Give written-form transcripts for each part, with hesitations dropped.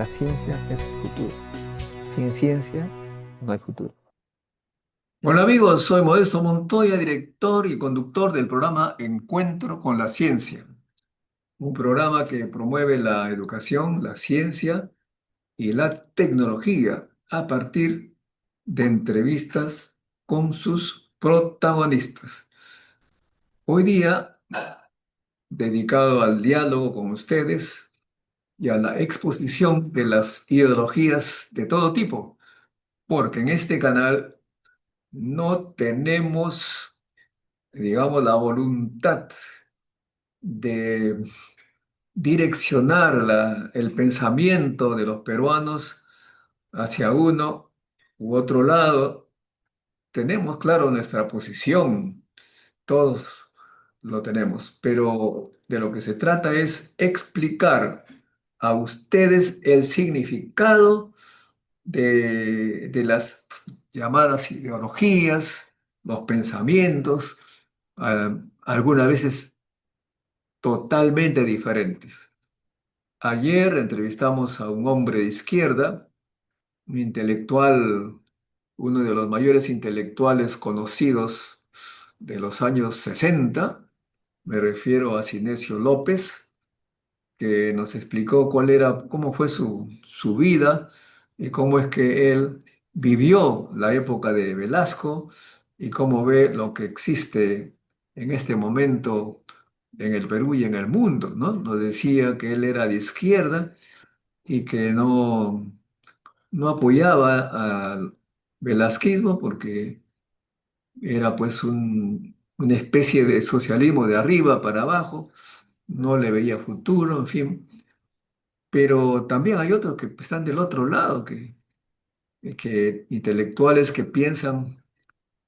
La ciencia es el futuro. Sin ciencia no hay futuro. Hola amigos, soy Modesto Montoya, director y conductor del programa Encuentro con la Ciencia, un programa que promueve la educación, la ciencia y la tecnología a partir de entrevistas con sus protagonistas. Hoy día, dedicado al diálogo con ustedes y a la exposición de las ideologías de todo tipo, porque en este canal no tenemos, digamos, la voluntad de direccionar el pensamiento de los peruanos hacia uno u otro lado. Tenemos claro nuestra posición, todos lo tenemos, pero de lo que se trata es explicar a ustedes el significado de las llamadas ideologías, los pensamientos, algunas veces totalmente diferentes. Ayer entrevistamos a un hombre de izquierda, un intelectual, uno de los mayores intelectuales conocidos de los años 60. Me refiero a Sinesio López, que nos explicó cómo fue su vida y cómo es que él vivió la época de Velasco y cómo ve lo que existe en este momento en el Perú y en el mundo, ¿no? Nos decía que él era de izquierda y que no apoyaba al velasquismo porque era pues una especie de socialismo de arriba para abajo, no le veía futuro, en fin. Pero también hay otros que están del otro lado, que intelectuales que piensan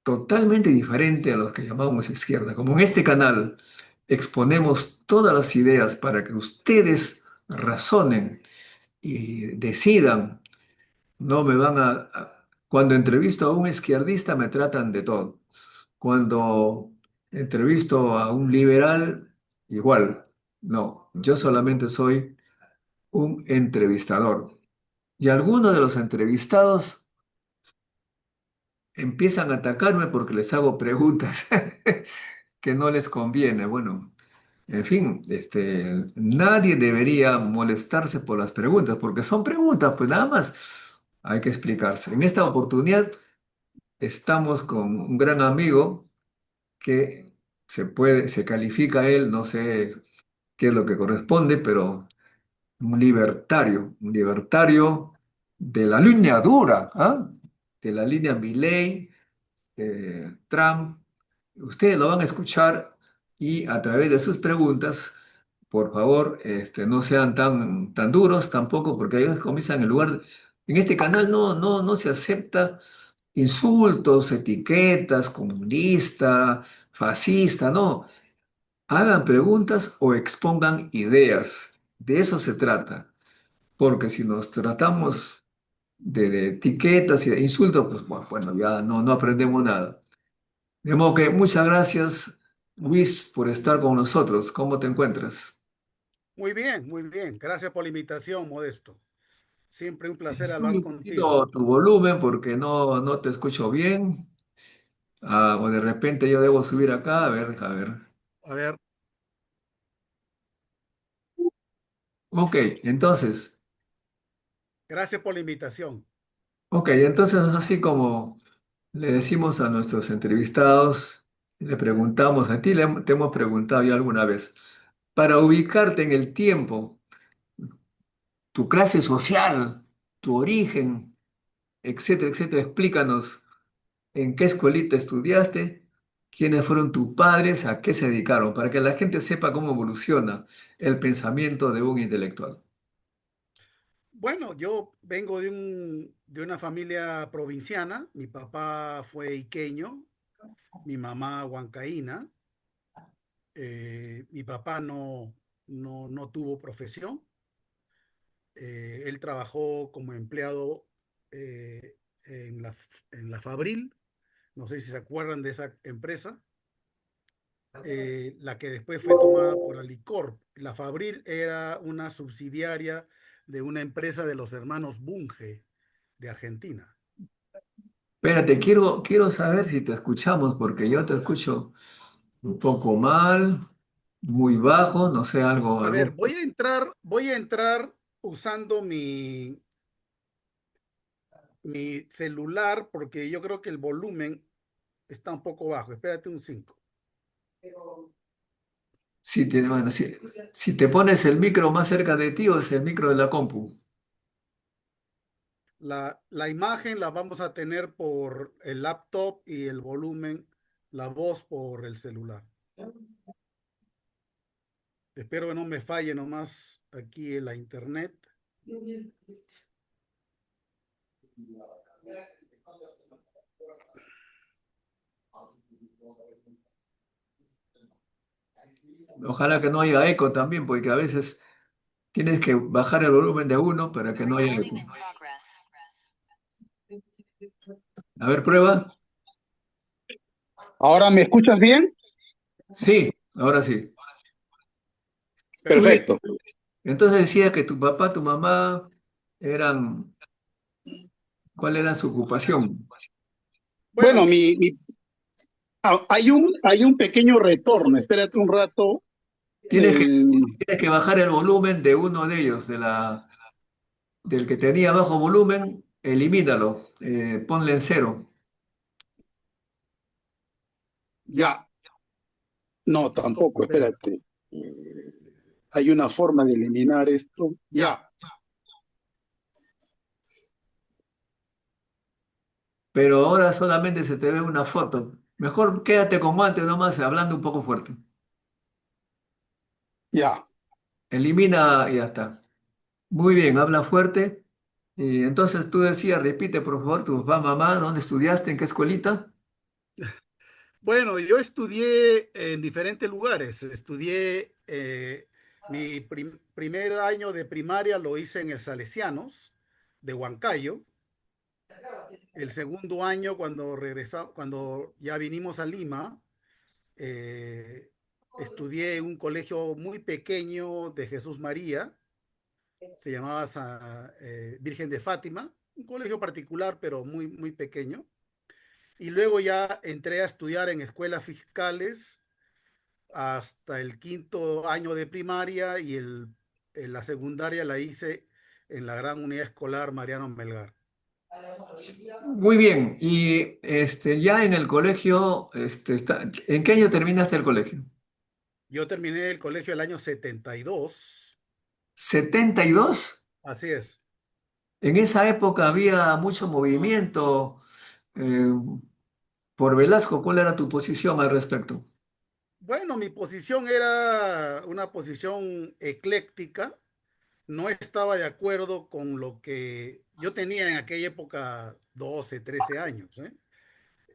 totalmente diferente a los que llamamos izquierda. Como en este canal exponemos todas las ideas para que ustedes razonen y decidan. No me van Cuando entrevisto a un izquierdista me tratan de todo. Cuando entrevisto a un liberal, igual. No, yo solamente soy un entrevistador. Y algunos de los entrevistados empiezan a atacarme porque les hago preguntas que no les conviene. Bueno, en fin, nadie debería molestarse por las preguntas, porque son preguntas, pues nada más hay que explicarse. En esta oportunidad estamos con un gran amigo que se califica él, no sé qué es lo que corresponde, pero un libertario de la línea dura, ¿ah? De la línea Milei, Trump. Ustedes lo van a escuchar y a través de sus preguntas, por favor, no sean tan duros tampoco, porque ellos comienzan en este canal no se acepta insultos, etiquetas, comunista, fascista, no. Hagan preguntas o expongan ideas. De eso se trata. Porque si nos tratamos de etiquetas y de insultos, pues bueno, ya no aprendemos nada. De modo que muchas gracias, Luis, por estar con nosotros. ¿Cómo te encuentras? Muy bien, muy bien. Gracias por la invitación, Modesto. Siempre un placer Sube hablar un contigo. poquito tu volumen porque no te escucho bien. O de repente yo debo subir acá. A ver, deja ver. A ver, Ok, entonces, gracias por la invitación. entonces así como le decimos a nuestros entrevistados, le preguntamos, a ti te hemos preguntado ya alguna vez, para ubicarte en el tiempo, tu clase social, tu origen, etcétera, etcétera, explícanos en qué escuelita estudiaste, quiénes fueron tus padres, a qué se dedicaron, para que la gente sepa cómo evoluciona el pensamiento de un intelectual. Bueno, yo vengo de una familia provinciana. Mi papá fue iqueño, mi mamá huancaína. Mi papá no tuvo profesión. Él trabajó como empleado en la Fabril. No sé si se acuerdan de esa empresa. La que después fue tomada por Alicorp. La Fabril era una subsidiaria de una empresa de los hermanos Bunge de Argentina. Espérate, quiero saber si te escuchamos, porque yo te escucho un poco mal, muy bajo, no sé, A ver, algo. voy a entrar usando mi celular porque yo creo que el volumen está un poco bajo. Espérate un 5. Bueno, si te pones el micro más cerca de ti o es el micro de la compu. La imagen la vamos a tener por el laptop y el volumen, la voz por el celular. Espero que no me falle nomás aquí en la internet. Ojalá que no haya eco también, porque a veces tienes que bajar el volumen de uno para que no haya eco. A ver, prueba. ¿Ahora me escuchas bien? Sí, ahora sí. Muy bien. Perfecto. Entonces decía que tu papá, tu mamá eran, ¿cuál era su ocupación? Bueno, Hay un pequeño retorno. Espérate un rato. Tienes que, El, tienes que bajar el volumen de uno de ellos, del que tenía bajo volumen, elimínalo, ponle en cero. ya, no, tampoco, espérate. Hay una forma de eliminar esto. Ya, Pero ahora solamente se te ve una foto. Mejor quédate como antes nomás, hablando un poco fuerte. ya. Elimina y ya está. Muy bien, habla fuerte. Y entonces tú decías, repite por favor, tu papá, mamá, ¿dónde estudiaste? ¿En qué escuelita? bueno, yo estudié en diferentes lugares. Estudié mi primer año de primaria lo hice en el Salesianos de Huancayo. El segundo año, cuando ya vinimos a Lima, eh, estudié en un colegio muy pequeño de Jesús María, se llamaba Virgen de Fátima, un colegio particular, pero muy, muy pequeño. Y luego ya entré a estudiar en escuelas fiscales hasta el quinto año de primaria y en la secundaria la hice en la Gran Unidad Escolar Mariano Melgar. Muy bien. Y ya en el colegio, ¿en qué año terminaste el colegio? Yo terminé el colegio el año 72. 72. Así es. En esa época había mucho movimiento eh, por Velasco. ¿Cuál era tu posición al respecto? Bueno, mi posición era una posición ecléctica. No estaba de acuerdo con lo que yo tenía en aquella época, 12, 13 años, ¿eh?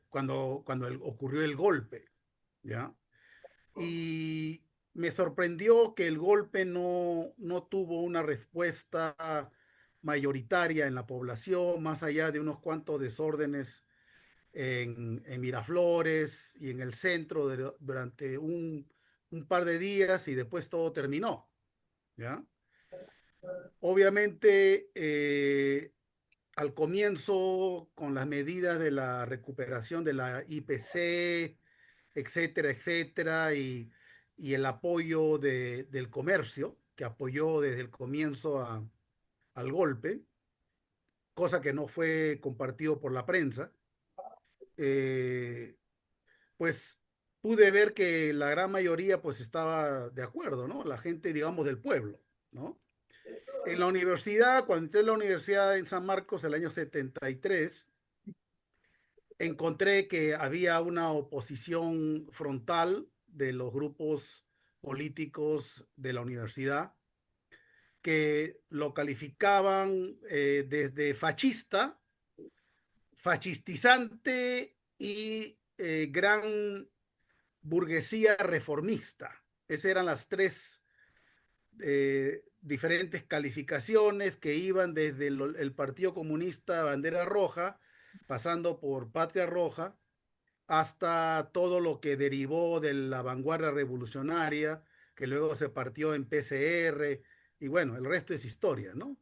Cuando ocurrió el golpe, ¿ya? Y me sorprendió que el golpe no tuvo una respuesta mayoritaria en la población, más allá de unos cuantos desórdenes en Miraflores y en el centro durante un par de días y después todo terminó, ¿ya? Obviamente, al comienzo, con las medidas de la recuperación de la IPC, etcétera, etcétera, y el apoyo del comercio, que apoyó desde el comienzo al golpe, cosa que no fue compartido por la prensa, eh, pues pude ver que la gran mayoría pues estaba de acuerdo, ¿no? La gente, digamos, del pueblo, ¿no? En la universidad, cuando entré en la universidad en San Marcos el año 73, encontré que había una oposición frontal de los grupos políticos de la universidad que lo calificaban desde fascista, fascistizante y gran burguesía reformista. Esas eran las tres diferentes calificaciones que iban desde el Partido Comunista Bandera Roja, pasando por Patria Roja, hasta todo lo que derivó de la vanguardia revolucionaria, que luego se partió en PCR y bueno, el resto es historia, ¿no?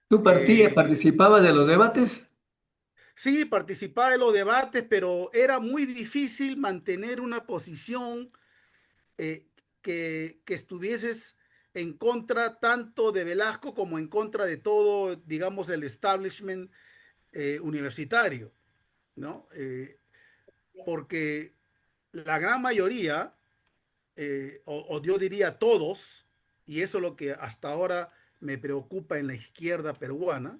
¿Tú Eh, participabas de los debates? sí, participaba en los debates, pero era muy difícil mantener una posición eh, que estuvieses en contra tanto de Velasco como en contra de todo, digamos, el establishment universitario, ¿no? Porque la gran mayoría, o yo diría todos, y eso es lo que hasta ahora me preocupa en la izquierda peruana,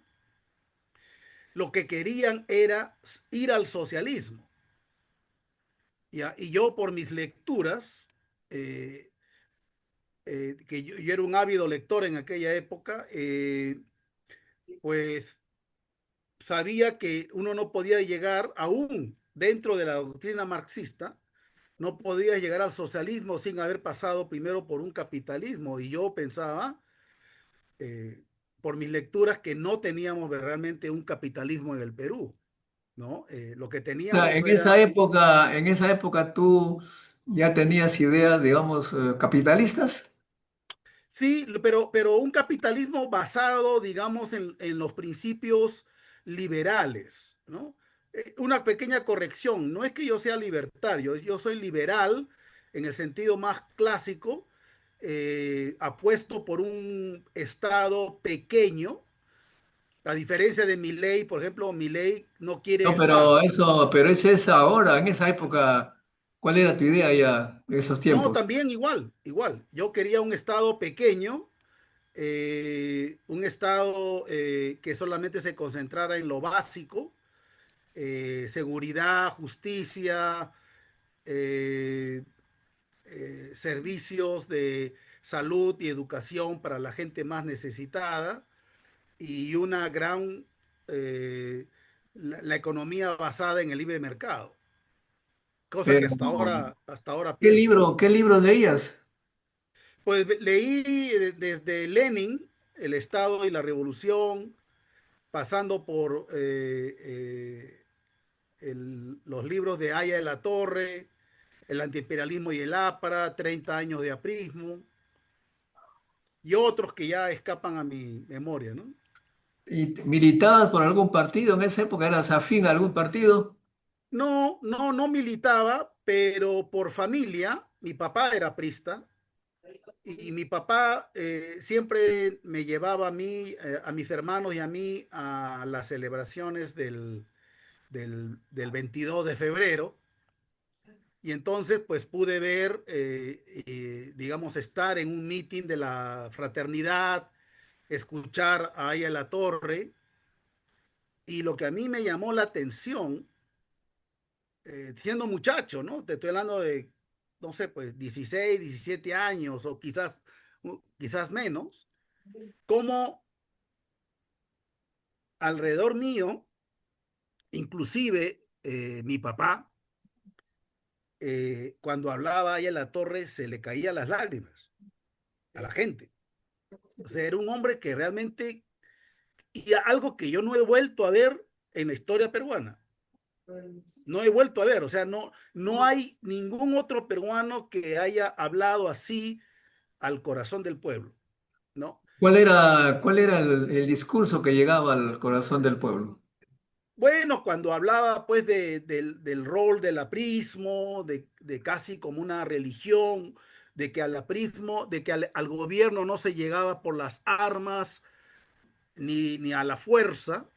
lo que querían era ir al socialismo. ¿Ya? Y yo por mis lecturas, eh, que yo era un ávido lector en aquella época, pues sabía que uno no podía llegar, aún dentro de la doctrina marxista, no podía llegar al socialismo sin haber pasado primero por un capitalismo. Y yo pensaba, eh, por mis lecturas, que no teníamos realmente un capitalismo en el Perú, ¿no? Lo que O sea, teníamos era, en esa época tú ya tenías ideas, digamos, capitalistas. sí, pero un capitalismo basado, digamos, en los principios liberales, ¿no? Una pequeña corrección, no es que yo sea libertario, yo soy liberal en el sentido más clásico, apuesto por un Estado pequeño, a diferencia de mi ley, por ejemplo, mi ley no quiere No, pero Estado. eso, pero ese es ahora, en esa época, ¿cuál era tu idea ya en esos No, tiempos? también igual, igual. Yo quería un Estado pequeño, un Estado que solamente se concentrara en lo básico, seguridad, justicia, eh, servicios de salud y educación para la gente más necesitada y una gran, la economía basada en el libre mercado, cosa que Pero, hasta ahora pienso. qué libros leías? Pues leí desde Lenin, El Estado y la Revolución, pasando por los libros de Aya de la Torre, El antiimperialismo y el APRA, 30 años de aprismo, y otros que ya escapan a mi memoria, ¿no? ¿Y militabas por algún partido en esa época? ¿Eras afín a algún partido? No, no, no militaba, pero por familia, mi papá era prista, y mi papá siempre me llevaba a mí, a mis hermanos y a mí a las celebraciones del 22 de febrero. Y entonces, pues pude ver, digamos, estar en un meeting de la fraternidad, escuchar a Aya La Torre. Y lo que a mí me llamó la atención, siendo muchacho, ¿no? Te estoy hablando de, no sé, pues 16, 17 años o quizás, quizás menos, cómo alrededor mío, inclusive mi papá, cuando hablaba Aya La Torre, se le caían las lágrimas a la gente. O sea, era un hombre que realmente, y algo que yo no he vuelto a ver en la historia peruana, no he vuelto a ver, o sea, no, no hay ningún otro peruano que haya hablado así al corazón del pueblo, ¿no? Cuál era el discurso que llegaba al corazón del pueblo? Bueno, cuando hablaba pues del rol del aprismo, de casi como una religión, de que al aprismo, de que al gobierno no se llegaba por las armas ni a la fuerza,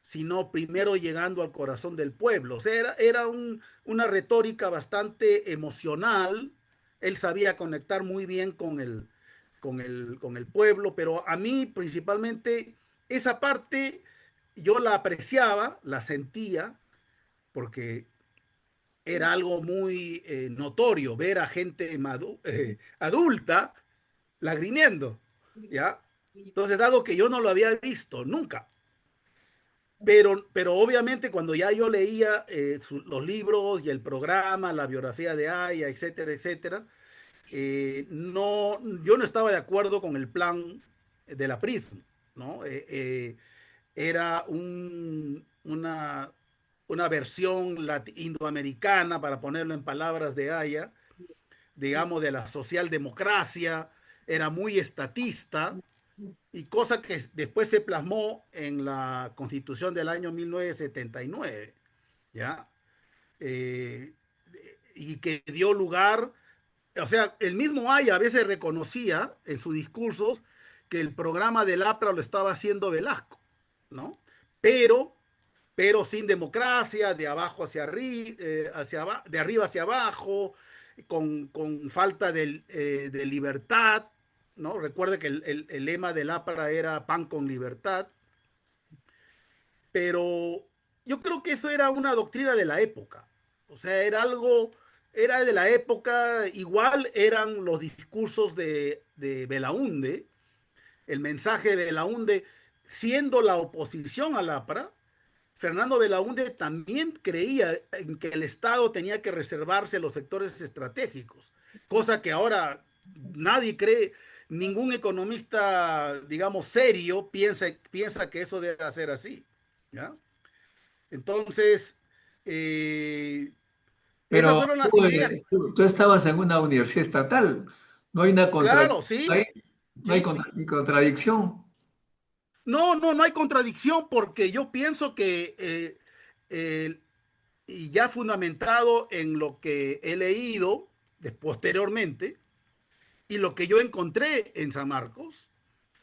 sino primero llegando al corazón del pueblo. O sea, era una retórica bastante emocional. Él sabía conectar muy bien con el pueblo, pero a mí principalmente esa parte yo la apreciaba, la sentía, porque era algo muy notorio ver a gente adulta lagrimiendo, ¿ya? Entonces, algo que yo no lo había visto nunca. Pero obviamente cuando ya yo leía los libros y el programa, la biografía de Aya, etcétera, etcétera, no, yo no estaba de acuerdo con el plan de la PRISM, ¿no? Era una versión indoamericana, para ponerlo en palabras de Aya, digamos, de la socialdemocracia, era muy estatista, y cosa que después se plasmó en la Constitución del año 1979, ¿ya? Eh, y que dio lugar, o sea, el mismo Haya a veces reconocía en sus discursos que el programa del APRA lo estaba haciendo Velasco, ¿no? Pero, pero sin democracia, de abajo hacia arriba, de arriba hacia abajo, con falta de libertad, ¿no? Recuerde que el lema del APRA era pan con libertad, pero yo creo que eso era una doctrina de la época. O sea, era algo, era de la época, igual eran los discursos de Belaúnde, el mensaje de Belaúnde, siendo la oposición al APRA, Fernando Belaúnde también creía en que el Estado tenía que reservarse los sectores estratégicos, cosa que ahora nadie cree, ningún economista, digamos, serio piensa que eso debe ser así. ¿Ya? Entonces, eh, esas Pero fueron las tú, ideas. tú estabas en una universidad estatal. No hay una Claro, contradicción sí, ahí, no hay sí, sí. contradicción. No, no, no hay contradicción porque yo pienso que, eh, y ya fundamentado en lo que he leído posteriormente y lo que yo encontré en San Marcos,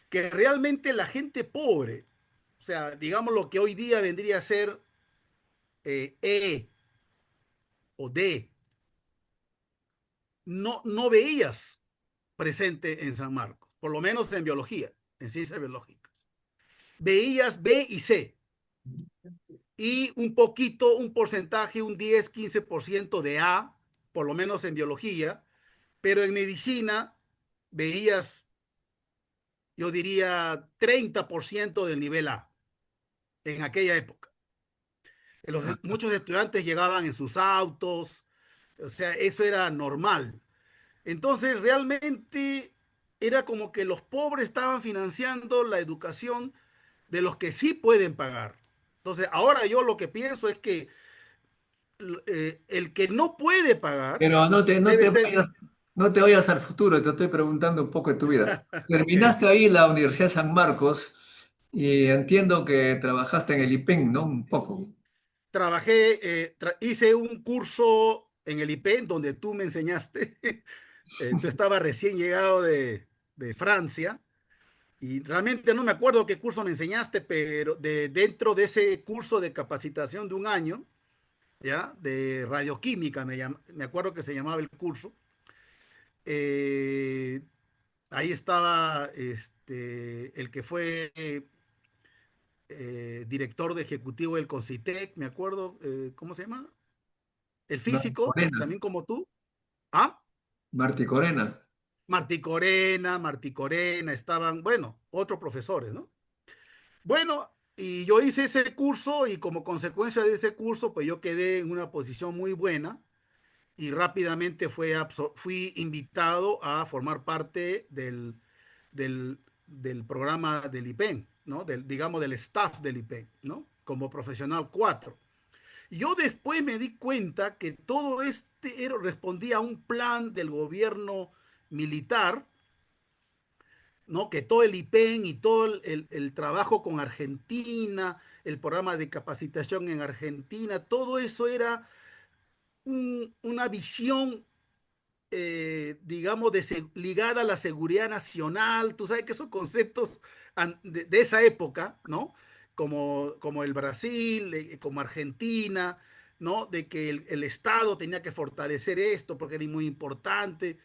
que realmente la gente pobre, o sea, digamos lo que hoy día vendría a ser E o D, no veías presente en San Marcos, por lo menos en biología, en ciencias biológicas. Veías B y C y un poquito, un porcentaje, un 10-15% de A, por lo menos en biología, pero en medicina veías, yo diría, 30% del nivel A en aquella época. Muchos estudiantes llegaban en sus autos, o sea, eso era normal. Entonces, realmente era como que los pobres estaban financiando la educación de los que sí pueden pagar. Entonces, ahora yo lo que pienso es que el que no puede pagar Pero no debe te ser, vayas, no te vayas al futuro, te estoy preguntando un poco de tu vida. ok, Terminaste ahí la Universidad San Marcos y entiendo que trabajaste en el IPEN, ¿no? Un poco. hice un curso en el IPEN donde tú me enseñaste. Tú estabas recién llegado de Francia y realmente no me acuerdo qué curso me enseñaste, pero dentro de ese curso de capacitación de un año, ¿ya? De radioquímica, me acuerdo que se llamaba el curso. Eh, Ahí estaba el que fue director de ejecutivo del CONCITEC, me acuerdo, ¿cómo se llama? El Martí físico, Corena. también como tú. Ah, Martí Corena. Martí Corena, estaban, bueno, otros profesores, ¿no? Bueno, y yo hice ese curso y como consecuencia de ese curso, pues yo quedé en una posición muy buena y rápidamente fui invitado a formar parte del programa del IPEN, ¿no? Digamos, del staff del IPEN, ¿no? Como profesional 4. Yo después me di cuenta que todo respondía a un plan del gobierno militar, ¿no? Que todo el IPEN y todo el trabajo con Argentina, el programa de capacitación en Argentina, todo eso era una visión, digamos, ligada a la seguridad nacional. Tú sabes que esos conceptos de esa época, ¿no? Como el Brasil, como Argentina, ¿no? De que el Estado tenía que fortalecer esto porque era muy importante,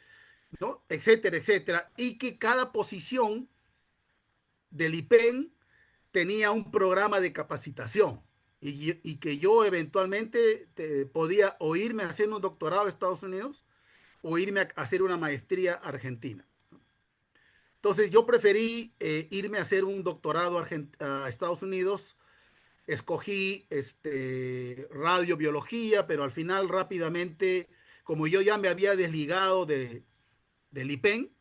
¿no? Etcétera, etcétera. Y que cada posición del IPEN tenía un programa de capacitación y que yo eventualmente podía o irme a hacer un doctorado a Estados Unidos o irme a hacer una maestría a Argentina. Entonces yo preferí irme a hacer un doctorado a Estados Unidos. Escogí radiobiología, pero al final rápidamente, como yo ya me había desligado del IPEN,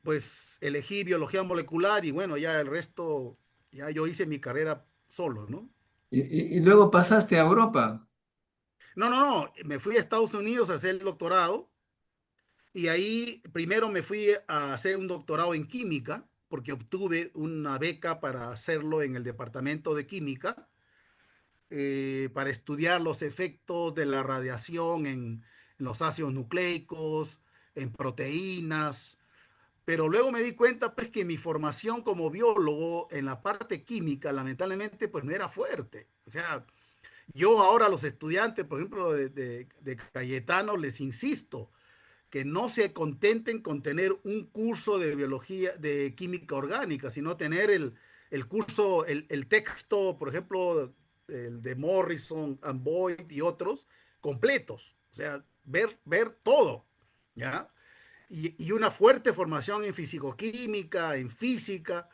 pues elegí biología molecular y bueno, ya el resto, ya yo hice mi carrera solo, ¿no? Y luego pasaste a Europa. No, no, no, me fui a Estados Unidos a hacer el doctorado Y ahí primero me fui a hacer un doctorado en química, porque obtuve una beca para hacerlo en el departamento de química, para estudiar los efectos de la radiación en los ácidos nucleicos, en proteínas. Pero luego me di cuenta pues que mi formación como biólogo en la parte química lamentablemente pues no era fuerte. O sea, yo ahora a los estudiantes, por ejemplo, de Cayetano, les insisto que no se contenten con tener un curso de biología, de química orgánica, sino tener el curso, el texto, por ejemplo, el de Morrison and Boyd y otros, completos. O sea, ver todo, ¿ya? Y una fuerte formación en fisicoquímica, en física,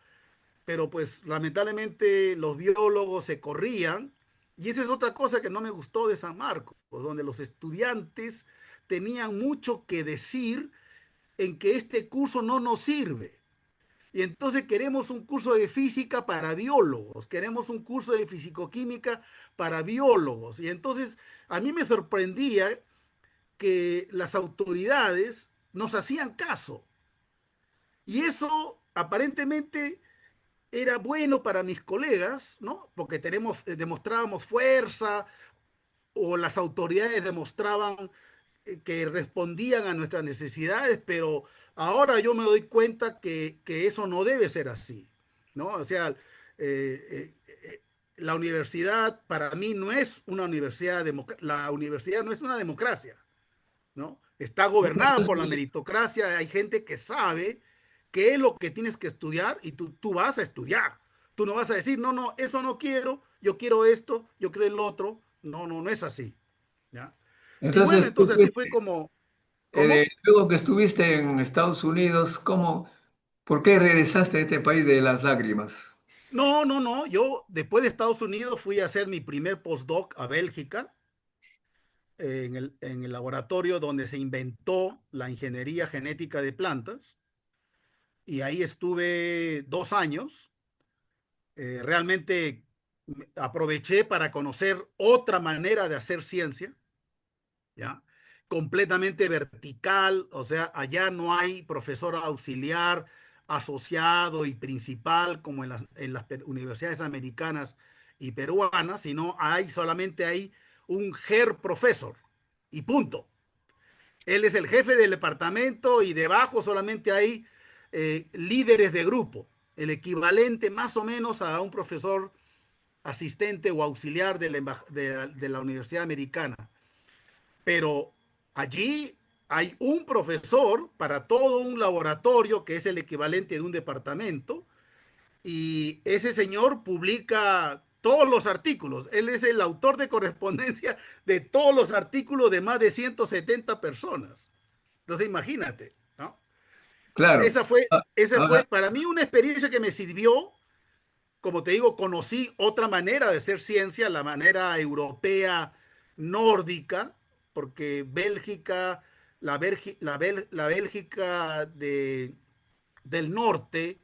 pero pues lamentablemente los biólogos se corrían, y esa es otra cosa que no me gustó de San Marcos, donde los estudiantes tenían mucho que decir en que este curso no nos sirve. Y entonces queremos un curso de física para biólogos, queremos un curso de fisicoquímica para biólogos. Y entonces a mí me sorprendía que las autoridades nos hacían caso. Y eso aparentemente era bueno para mis colegas, ¿no? Porque demostrábamos fuerza, o las autoridades demostraban que respondían a nuestras necesidades, pero ahora yo me doy cuenta que eso no debe ser así, ¿no? O sea, la universidad para mí no es una universidad, la universidad no es una democracia, ¿no? Está Bueno, gobernada por la entonces, meritocracia, hay gente que sabe qué es lo que tienes que estudiar y tú vas a estudiar. Tú no vas a decir, no, no, eso no quiero, yo quiero esto, yo quiero el otro. No, no, no es así. ¿Ya? Y bueno, entonces, entonces así fue como, ¿cómo? luego que estuviste en Estados Unidos, por qué regresaste a este país de las lágrimas? No, no, no, yo después de Estados Unidos fui a hacer mi primer postdoc a Bélgica, en el laboratorio donde se inventó la ingeniería genética de plantas, y ahí estuve 2 años. Realmente aproveché para conocer otra manera de hacer ciencia, ¿ya? Completamente vertical, o sea, allá no hay profesor auxiliar, asociado y principal como en las universidades americanas y peruanas, sino solamente hay un Herr Professor y punto. Él es el jefe del departamento y debajo solamente hay líderes de grupo, el equivalente más o menos a un profesor asistente o auxiliar de la Universidad Americana. Pero allí hay un profesor para todo un laboratorio que es el equivalente de un departamento, y ese señor publica todos los artículos. Él es el autor de correspondencia de todos los artículos de más de 170 personas. Entonces imagínate, ¿no? Claro. Esa fue, Ah, esa ahora, fue para mí una experiencia que me sirvió. Como te digo, conocí otra manera de hacer ciencia, la manera europea nórdica, porque Bélgica, la Bélgica del norte,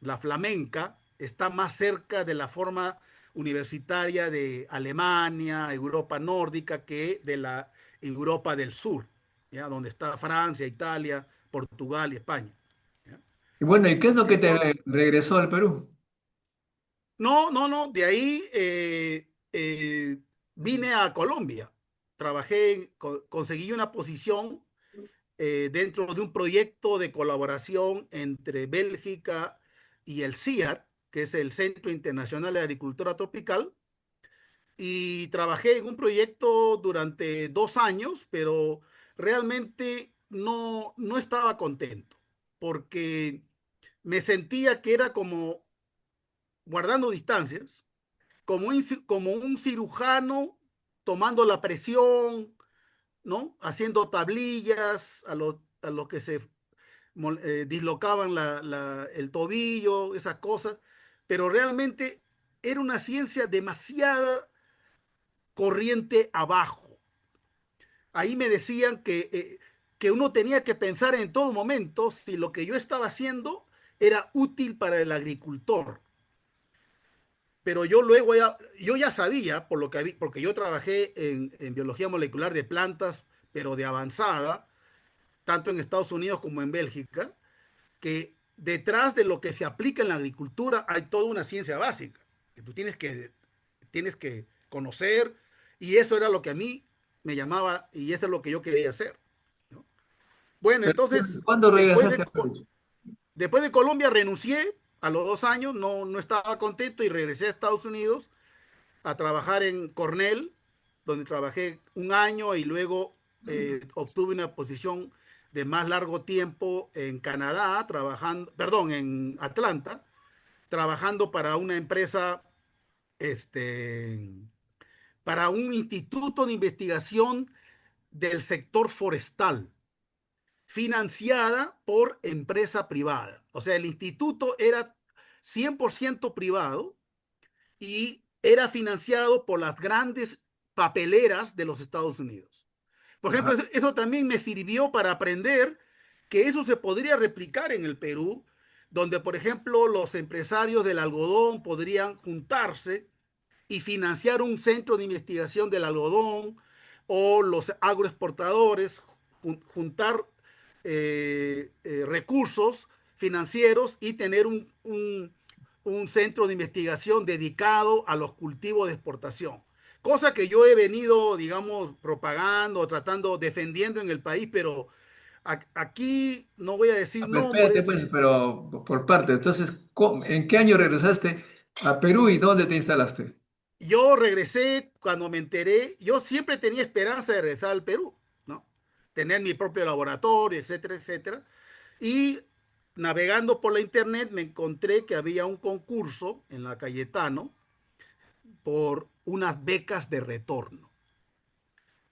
la flamenca, está más cerca de la forma universitaria de Alemania, Europa nórdica, que de la Europa del sur, ¿ya? Donde está Francia, Italia, Portugal y España. ¿Ya? y bueno, ¿y qué es lo que te Entonces, regresó al Perú? no, no, no, de ahí vine a Colombia. Conseguí una posición dentro de un proyecto de colaboración entre Bélgica y el CIAT, que es el Centro Internacional de Agricultura Tropical, y trabajé en un proyecto durante 2 años, pero realmente no estaba contento, porque me sentía que era como guardando distancias, como un cirujano tomando la presión, ¿no? Haciendo tablillas a los que se dislocaban el tobillo, esas cosas, pero realmente era una ciencia demasiada corriente abajo. Ahí me decían que uno tenía que pensar en todo momento si lo que yo estaba haciendo era útil para el agricultor. Pero yo ya sabía, porque yo trabajé en biología molecular de plantas, pero de avanzada, tanto en Estados Unidos como en Bélgica, que detrás de lo que se aplica en la agricultura hay toda una ciencia básica que tú tienes que conocer, y eso era lo que a mí me llamaba y eso es lo que yo quería hacer, ¿no? Bueno, Pero, entonces, ¿cuándo regresaste a Perú? después de Colombia renuncié a los 2 años, no estaba contento y regresé a Estados Unidos a trabajar en Cornell, donde trabajé 1 año y luego obtuve una posición de más largo tiempo en Canadá, trabajando, perdón, en Atlanta, trabajando para una empresa, este, para un instituto de investigación del sector forestal, financiada por empresa privada. O sea, el instituto era 100% privado y era financiado por las grandes papeleras de los Estados Unidos. Por ejemplo, Ajá. eso también me sirvió para aprender que eso se podría replicar en el Perú, donde, por ejemplo, los empresarios del algodón podrían juntarse y financiar un centro de investigación del algodón, o los agroexportadores juntar recursos financieros y tener un centro de investigación dedicado a los cultivos de exportación. Cosa que yo he venido, digamos, propagando, tratando, defendiendo en el país, pero aquí no voy a decir Pero espérate, nombres. pues, pero por parte. Entonces, ¿en qué año regresaste a Perú y dónde te instalaste? Yo regresé cuando me enteré, yo siempre tenía esperanza de regresar al Perú, ¿no? Tener mi propio laboratorio, etcétera, etcétera. Y navegando por la internet me encontré que había un concurso en la Cayetano por unas becas de retorno.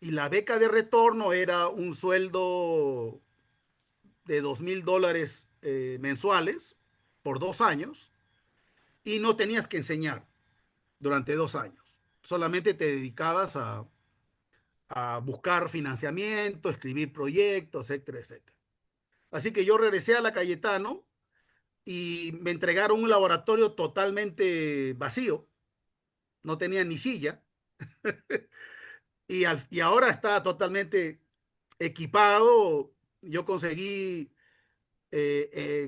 Y la beca de retorno era un sueldo de $2,000 mensuales por 2 años, y no tenías que enseñar durante 2 años. Solamente te dedicabas a buscar financiamiento, escribir proyectos, etcétera, etcétera. Así que yo regresé a la Cayetano y me entregaron un laboratorio totalmente vacío, no tenía ni silla, y ahora está totalmente equipado. Yo conseguí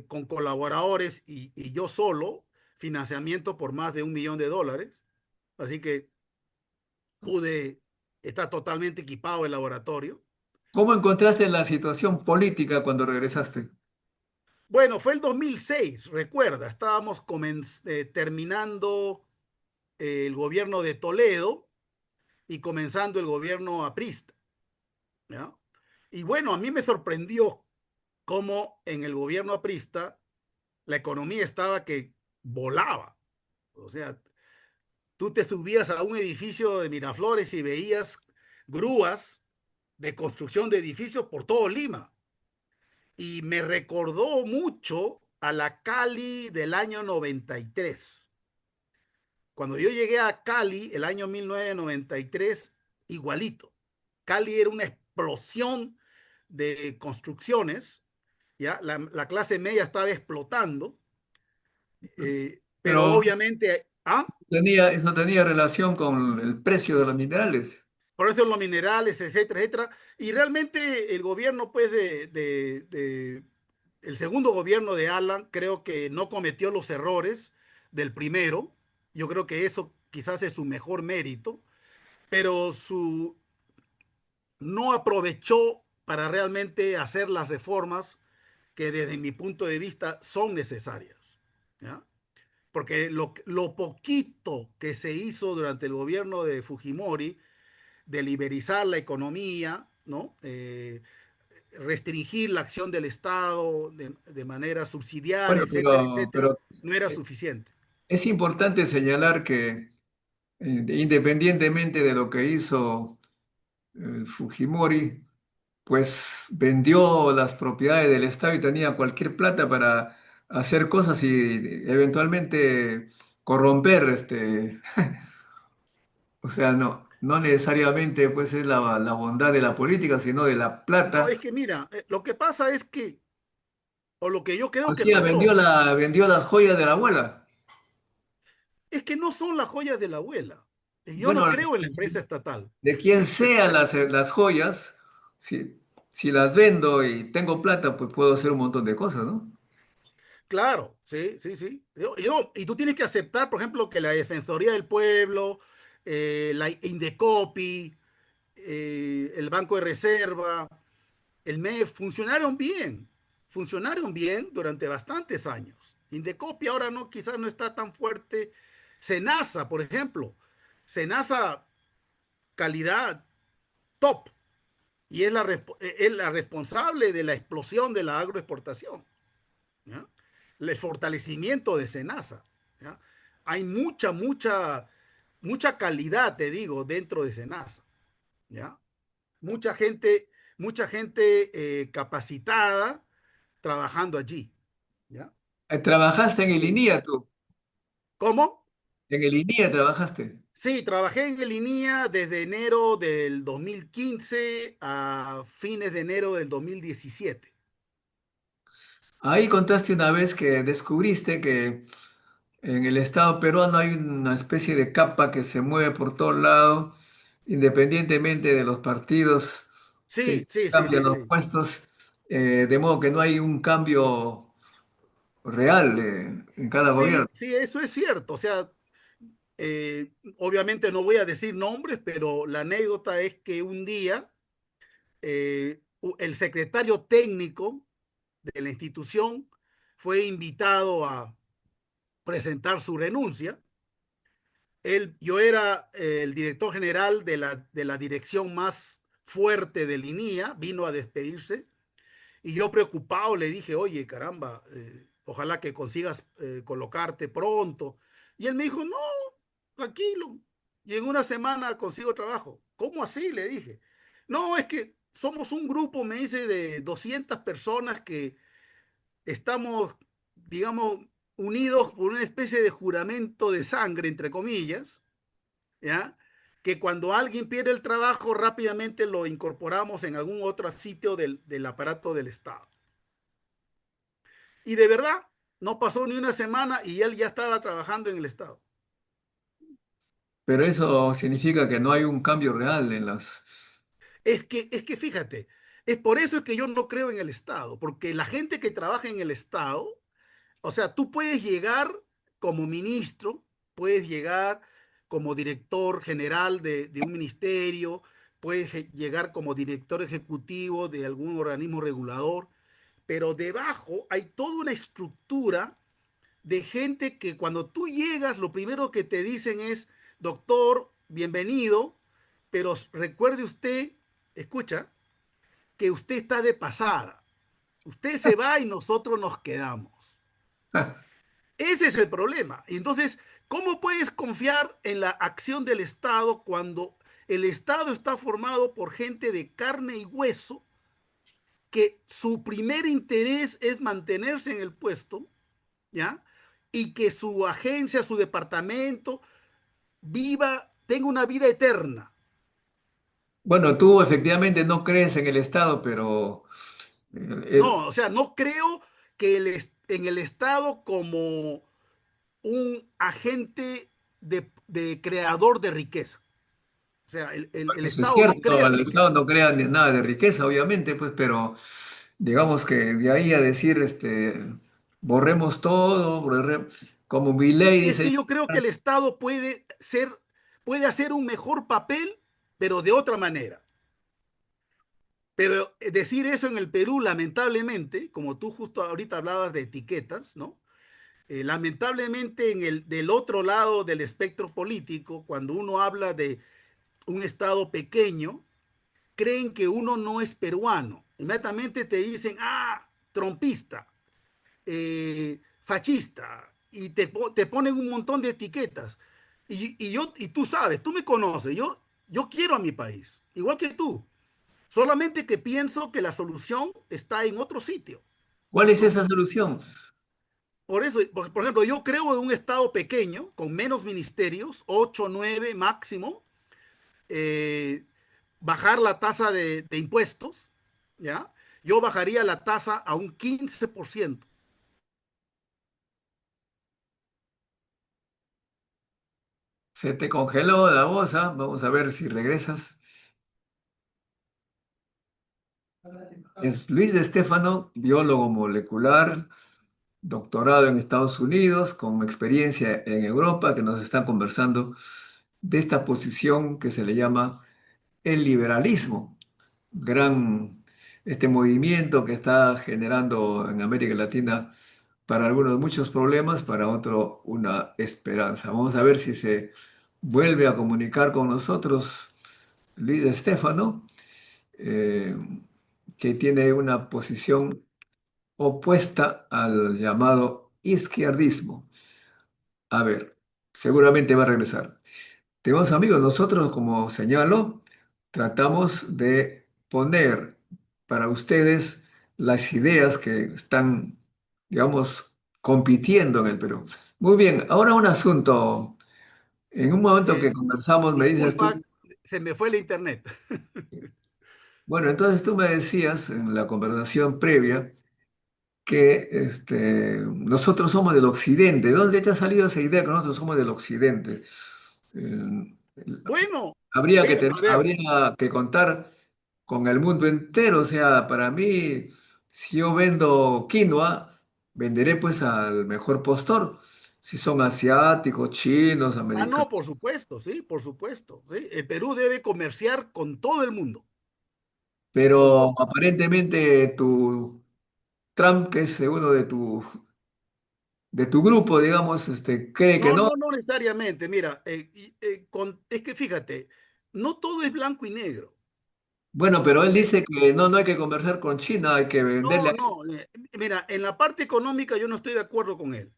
con colaboradores y yo solo financiamiento por más de $1 millón, así que pude estar totalmente equipado el laboratorio. ¿Cómo encontraste la situación política cuando regresaste? Bueno, fue el 2006, recuerda, estábamos terminando el gobierno de Toledo y comenzando el gobierno aprista, ¿ya? Y bueno, a mí me sorprendió cómo en el gobierno aprista la economía estaba que volaba. O sea, tú te subías a un edificio de Miraflores y veías grúas de construcción de edificios por todo Lima. Y me recordó mucho a la Cali del año 93. Cuando yo llegué a Cali, el año 1993, igualito. Cali era una explosión de construcciones, ¿ya? La clase media estaba explotando, pero Pero obviamente, eso tenía relación con el precio de los minerales. por eso los minerales, etcétera, etcétera. Y realmente el gobierno, pues, el segundo gobierno de Alan, creo que no cometió los errores del primero. Yo creo que eso quizás es su mejor mérito, pero no aprovechó para realmente hacer las reformas que desde mi punto de vista son necesarias, ¿ya? Porque lo poquito que se hizo durante el gobierno de Fujimori de liberalizar la economía, ¿no? Restringir la acción del Estado de manera subsidiaria, Bueno, etcétera, etcétera, pero no era eh, suficiente. es importante señalar que independientemente de lo que hizo Fujimori, pues vendió las propiedades del Estado y tenía cualquier plata para hacer cosas y eventualmente corromper, o sea, no necesariamente pues es la bondad de la política, sino de la No, plata. es que mira, lo que pasa es que, o lo que yo creo que Hacía, pasó, vendió las joyas de la abuela. es que no son las joyas de la abuela. Yo no Bueno, creo en la empresa estatal. de quien sean las joyas, sí, si las vendo y tengo plata, pues puedo hacer un montón de cosas, ¿no? Claro, sí, sí, sí. Y tú tienes que aceptar, por ejemplo, que la Defensoría del Pueblo, la Indecopi, el Banco de Reserva, el MEF, funcionaron bien durante bastantes años. Indecopi ahora no, quizás no está tan fuerte. Senasa, por ejemplo, Senasa calidad top y es la responsable de la explosión de la agroexportación, ¿ya? El fortalecimiento de Senasa, ¿ya? Hay mucha calidad, te digo, dentro de Senasa, ¿ya? Mucha gente, mucha gente capacitada trabajando allí, ¿ya? Trabajaste en el Eh, INIA tú, ¿Cómo? en el INIA trabajaste. Sí, trabajé en el INIA desde enero del 2015 a fines de enero del 2017. Ahí contaste una vez que descubriste que en el Estado peruano hay una especie de capa que se mueve por todos lados, independientemente de los partidos, se Sí, sí, sí, cambian sí, los sí. puestos, de modo que no hay un cambio real en cada gobierno. Sí, sí, eso es cierto. O sea, obviamente no voy a decir nombres, pero la anécdota es que un día el secretario técnico de la institución fue invitado a presentar su renuncia. Yo era el director general de la dirección más fuerte del INIA, vino a despedirse y yo preocupado le dije, oye, caramba, ojalá que consigas colocarte pronto. Y él me dijo, no, tranquilo. Y en una semana consigo trabajo. ¿Cómo así? Le dije. No, es que somos un grupo, me dice, de 200 personas que estamos, digamos, unidos por una especie de juramento de sangre, entre comillas, ¿ya? Que cuando alguien pierde el trabajo, rápidamente lo incorporamos en algún otro sitio del aparato del Estado. Y de verdad, no pasó ni una semana y él ya estaba trabajando en el Estado. Pero eso significa que no hay un cambio real en las... Es que fíjate, es por eso que yo no creo en el Estado, porque la gente que trabaja en el Estado, o sea, tú puedes llegar como ministro, puedes llegar como director general de un ministerio, puedes llegar como director ejecutivo de algún organismo regulador, pero debajo hay toda una estructura de gente que cuando tú llegas, lo primero que te dicen es, doctor, bienvenido, pero recuerde usted, escucha, que usted está de pasada. Usted se va y nosotros nos quedamos. Ese es el problema. Entonces, ¿cómo puedes confiar en la acción del Estado cuando el Estado está formado por gente de carne y hueso que su primer interés es mantenerse en el puesto, ¿ya? Y que su agencia, su departamento, tenga una vida eterna. Bueno, tú efectivamente no crees en el Estado, pero No, o sea, no creo que en el Estado como un agente de creador de riqueza. O sea, el eso es Estado no cierto, crea el Estado riqueza. no crea nada de riqueza, obviamente, pues, pero digamos que de ahí a decir, borremos todo, como mi ley Es dice, que yo creo que el Estado puede hacer un mejor papel, pero de otra manera. Pero decir eso en el Perú, lamentablemente, como tú justo ahorita hablabas de etiquetas, ¿no? Lamentablemente del otro lado del espectro político, cuando uno habla de un Estado pequeño, creen que uno no es peruano. Inmediatamente te dicen, ah, trompista, fascista, y te ponen un montón de etiquetas. Y tú sabes, tú me conoces, yo quiero a mi país, igual que tú. Solamente que pienso que la solución está en otro sitio, ¿cuál es ¿no? esa solución? Por eso, por ejemplo, yo creo en un Estado pequeño, con menos ministerios, 8 9 máximo, eh, bajar la tasa de impuestos, ¿ya? Yo bajaría la tasa a un 15%. Se te congeló la voz, ¿ah? Vamos a ver si regresas. Es Luis de Stefano, biólogo molecular, doctorado en Estados Unidos, con experiencia en Europa, que nos está conversando de esta posición que se le llama el liberalismo, gran este movimiento que está generando en América Latina para algunos muchos problemas, para otros una esperanza. Vamos a ver si se vuelve a comunicar con nosotros Luis Estefano, eh, que tiene una posición opuesta al llamado izquierdismo. A ver, seguramente va a regresar. Tenemos amigos, nosotros, como señalo, tratamos de poner para ustedes las ideas que están, digamos, compitiendo en el Perú. Muy bien, ahora un asunto. En un momento que conversamos, me dices tú, Disculpa, se me fue el internet. bueno, entonces tú me decías en la conversación previa que nosotros somos del occidente. ¿De dónde te ha salido esa idea que nosotros somos del occidente? Eh, Bueno, a ver, habría que contar con el mundo entero. O sea, para mí, si yo vendo quinoa, venderé pues al mejor postor. Si son asiáticos, chinos, no, americanos. por supuesto, sí, por supuesto, sí. El Perú debe comerciar con todo el mundo, con Pero todo. aparentemente Trump, que es uno de tu grupo, digamos, cree que No, no. no, no necesariamente. Mira, es que fíjate, no todo es blanco y negro. Bueno, pero él ¿Ok? dice que no, no hay que conversar con China, hay que venderle No, a... no. Mira, en la parte económica yo no estoy de acuerdo con él.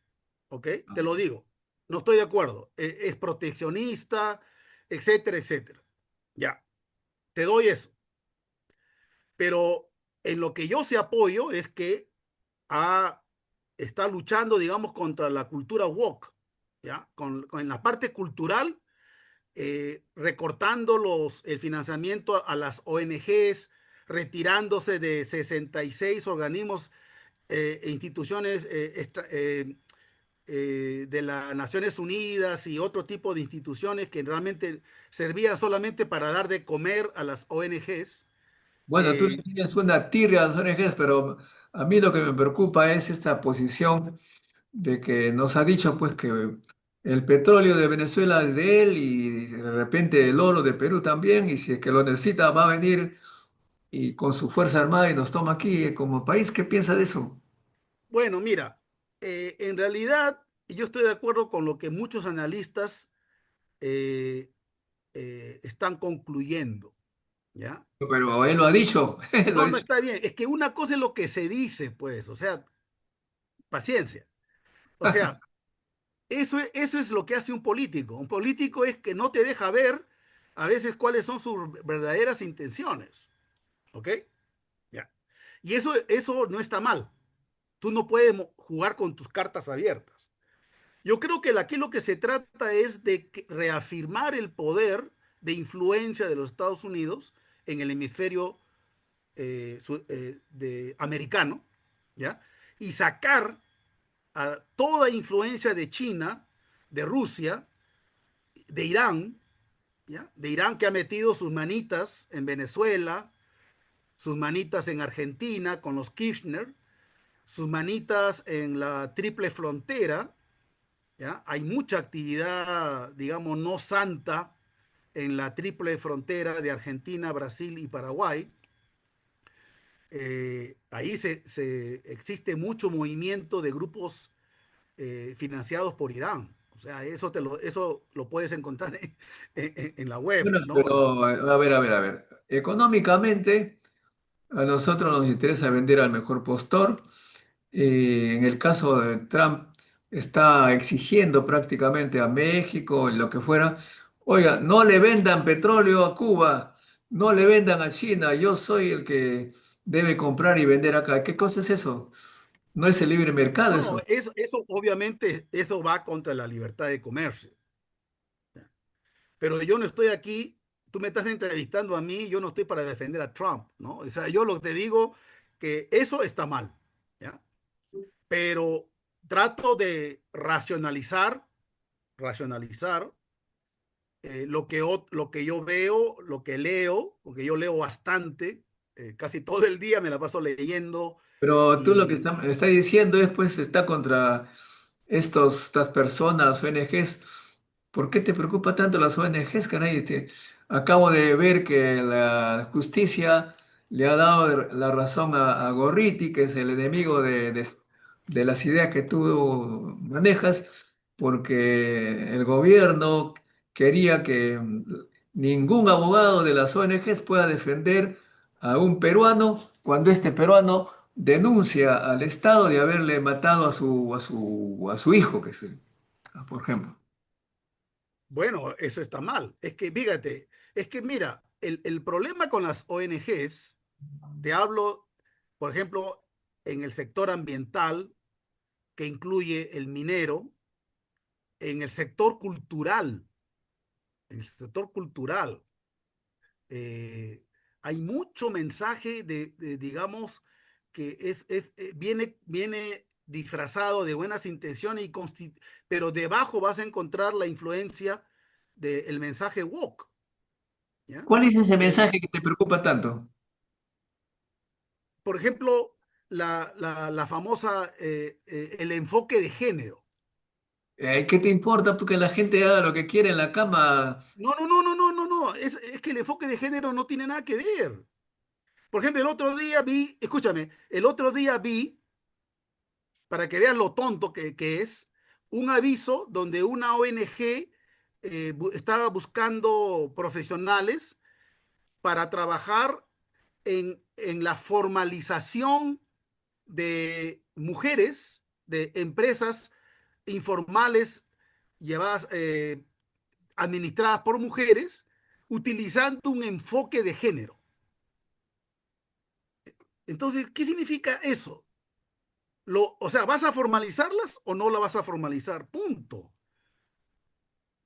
¿Ok? Te lo digo. No estoy de acuerdo. Es proteccionista, etcétera, etcétera. Ya, te doy eso. Pero en lo que yo sí apoyo es que ha, está luchando, digamos, contra la cultura woke. ¿Ya? En la parte cultural, recortando el financiamiento a las ONGs, retirándose de 66 organismos e instituciones de las Naciones Unidas y otro tipo de instituciones que realmente servían solamente para dar de comer a las ONGs. Bueno, tú le tienes una tirria a las ONGs, pero a mí lo que me preocupa es esta posición de que nos ha dicho pues que el petróleo de Venezuela es de él y de repente el oro de Perú también, y si es que lo necesita va a venir y con su fuerza armada y nos toma aquí como país. ¿Qué piensa de eso? Bueno, mira, en realidad yo estoy de acuerdo con lo que muchos analistas eh, están concluyendo, ¿ya? Pero él lo ha dicho, él lo ha No, no dicho. está bien. Es que una cosa es lo que se dice, pues, o sea, paciencia. O sea, eso es lo que hace un político. Un político es que no te deja ver a veces cuáles son sus verdaderas intenciones, ¿ok? Ya. Y eso no está mal. Tú no puedes jugar con tus cartas abiertas. Yo creo que aquí lo que se trata es de reafirmar el poder de influencia de los Estados Unidos en el hemisferio americano, ¿ya? Y sacar a toda influencia de China, de Rusia, de Irán, ¿ya? De Irán que ha metido sus manitas en Venezuela, sus manitas en Argentina con los Kirchner, sus manitas en la triple frontera, ¿ya? Hay mucha actividad, digamos, no santa en la triple frontera de Argentina, Brasil y Paraguay. Ahí existe mucho movimiento de grupos financiados por Irán. O sea, eso lo puedes encontrar en la web, Bueno, ¿no? pero a ver. Económicamente, a nosotros nos interesa vender al mejor postor. En el caso de Trump, está exigiendo prácticamente a México, lo que fuera, oiga, no le vendan petróleo a Cuba, no le vendan a China, yo soy el que debe comprar y vender acá. ¿Qué cosa es eso? No es el libre mercado No, eso. eso obviamente, eso va contra la libertad de comercio. Pero yo no estoy aquí, tú me estás entrevistando a mí, yo no estoy para defender a Trump, ¿no? O sea, yo lo que te digo que eso está mal, ¿ya? Pero trato de racionalizar lo que yo veo, lo que leo, porque yo leo bastante, casi todo el día me la paso leyendo Pero tú lo que y está diciendo es, pues, está contra estas personas, las ONGs. ¿Por qué te preocupa tanto las ONGs, caray? Acabo de ver que la justicia le ha dado la razón a Gorriti, que es el enemigo de las ideas que tú manejas, porque el gobierno quería que ningún abogado de las ONGs pueda defender a un peruano cuando este peruano denuncia al Estado de haberle matado a su hijo, por ejemplo. bueno, eso está mal. Es que, fíjate, es que mira, el problema con las ONGs, te hablo, por ejemplo, en el sector ambiental, que incluye el minero, en el sector cultural, en el sector cultural, eh, hay mucho mensaje digamos, que viene disfrazado de buenas intenciones, pero debajo vas a encontrar la influencia del mensaje woke, ¿ya? ¿Cuál es ese El, mensaje que te preocupa tanto? por ejemplo, la famosa, el enfoque de género. ¿Qué te importa? Porque la gente haga lo que quiere en la cama. No, no, no, no, no, no, no. Es que el enfoque de género no tiene nada que ver. Por ejemplo, el otro día vi, escúchame, el otro día vi, para que veas lo tonto que es, un aviso donde una ONG estaba buscando profesionales para trabajar en la formalización de mujeres, de empresas informales llevadas, administradas por mujeres, utilizando un enfoque de género. Entonces, ¿qué significa eso? O sea, ¿vas a formalizarlas o no la vas a formalizar? Punto.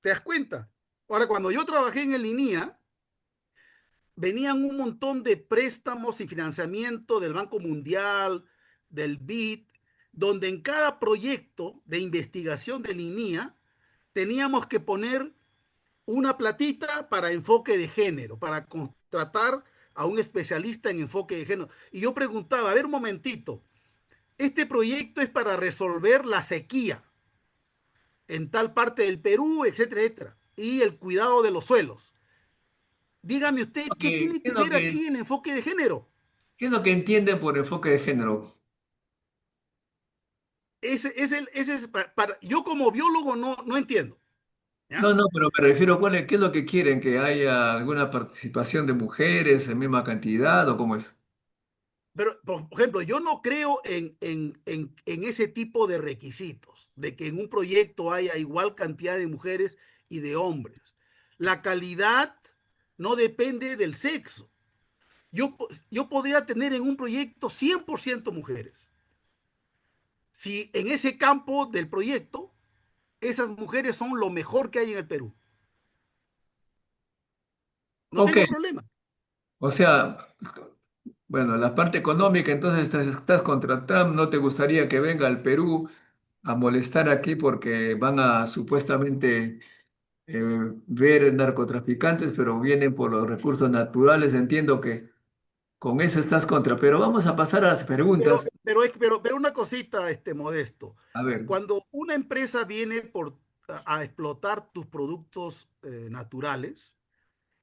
¿Te das cuenta? Ahora, cuando yo trabajé en el INIA, venían un montón de préstamos y financiamiento del Banco Mundial, del BID, donde en cada proyecto de investigación del INIA teníamos que poner una platita para enfoque de género, para contratar a un especialista en enfoque de género. Y yo preguntaba, a ver un momentito, este proyecto es para resolver la sequía en tal parte del Perú, etcétera, etcétera, y el cuidado de los suelos. Dígame usted, ¿qué Oye, tiene que ver aquí el enfoque de género? qué es lo que entiende por enfoque de género? Ese es yo como biólogo no entiendo. No, ¿Ya? no, pero me refiero, ¿qué es lo que quieren? ¿Que haya alguna participación de mujeres en misma cantidad o cómo es? Pero, por ejemplo, yo no creo en ese tipo de requisitos, de que en un proyecto haya igual cantidad de mujeres y de hombres. La calidad no depende del sexo. Yo podría tener en un proyecto 100% mujeres. Si en ese campo del proyecto, esas mujeres son lo mejor que hay en el Perú. No Ok, tengo problema. o sea, bueno, la parte económica, entonces estás contra Trump, no te gustaría que venga al Perú a molestar aquí porque van a supuestamente ver narcotraficantes, pero vienen por los recursos naturales. Entiendo que con eso estás contra, pero vamos a pasar a las preguntas. Pero una cosita, Modesto. A ver, Cuando una empresa viene a explotar tus productos naturales,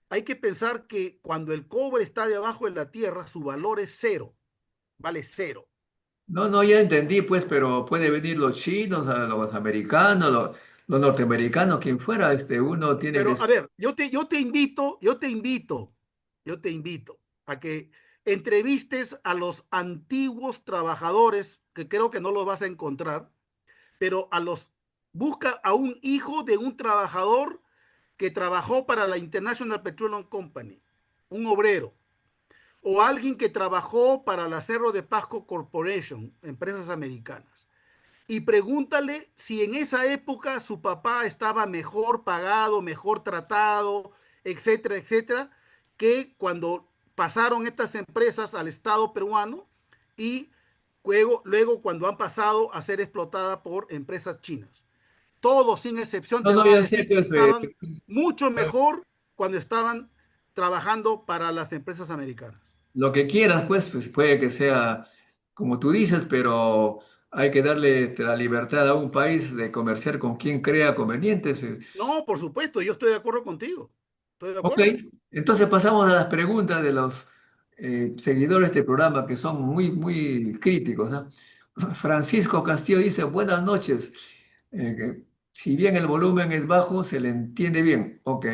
hay que pensar que cuando el cobre está debajo de la tierra, su valor es cero, vale cero. no, no, ya entendí, pues, pero puede venir los chinos, a los americanos, los norteamericanos, quien fuera, uno tiene que... Pero a ver, yo te invito a que entrevistes a los antiguos trabajadores, que creo que no los vas a encontrar, pero busca a un hijo de un trabajador que trabajó para la International Petroleum Company, un obrero, o alguien que trabajó para la Cerro de Pasco Corporation, empresas americanas, y pregúntale si en esa época su papá estaba mejor pagado, mejor tratado, etcétera, etcétera, que cuando pasaron estas empresas al Estado peruano y luego cuando han pasado a ser explotadas por empresas chinas. Todos, sin excepción, No, te no, van a ya sé, decir que pues, estaban mucho mejor cuando estaban trabajando para las empresas americanas. lo que quieras, pues puede que sea como tú dices, pero hay que darle la libertad a un país de comerciar con quien crea conveniente. No, por supuesto, yo estoy de acuerdo contigo. Estoy de Ok, acuerdo. entonces pasamos a las preguntas de los seguidores de este programa que son muy, muy críticos, ¿ah? Francisco Castillo dice, buenas noches. Si bien el volumen es bajo, se le entiende bien. Ok.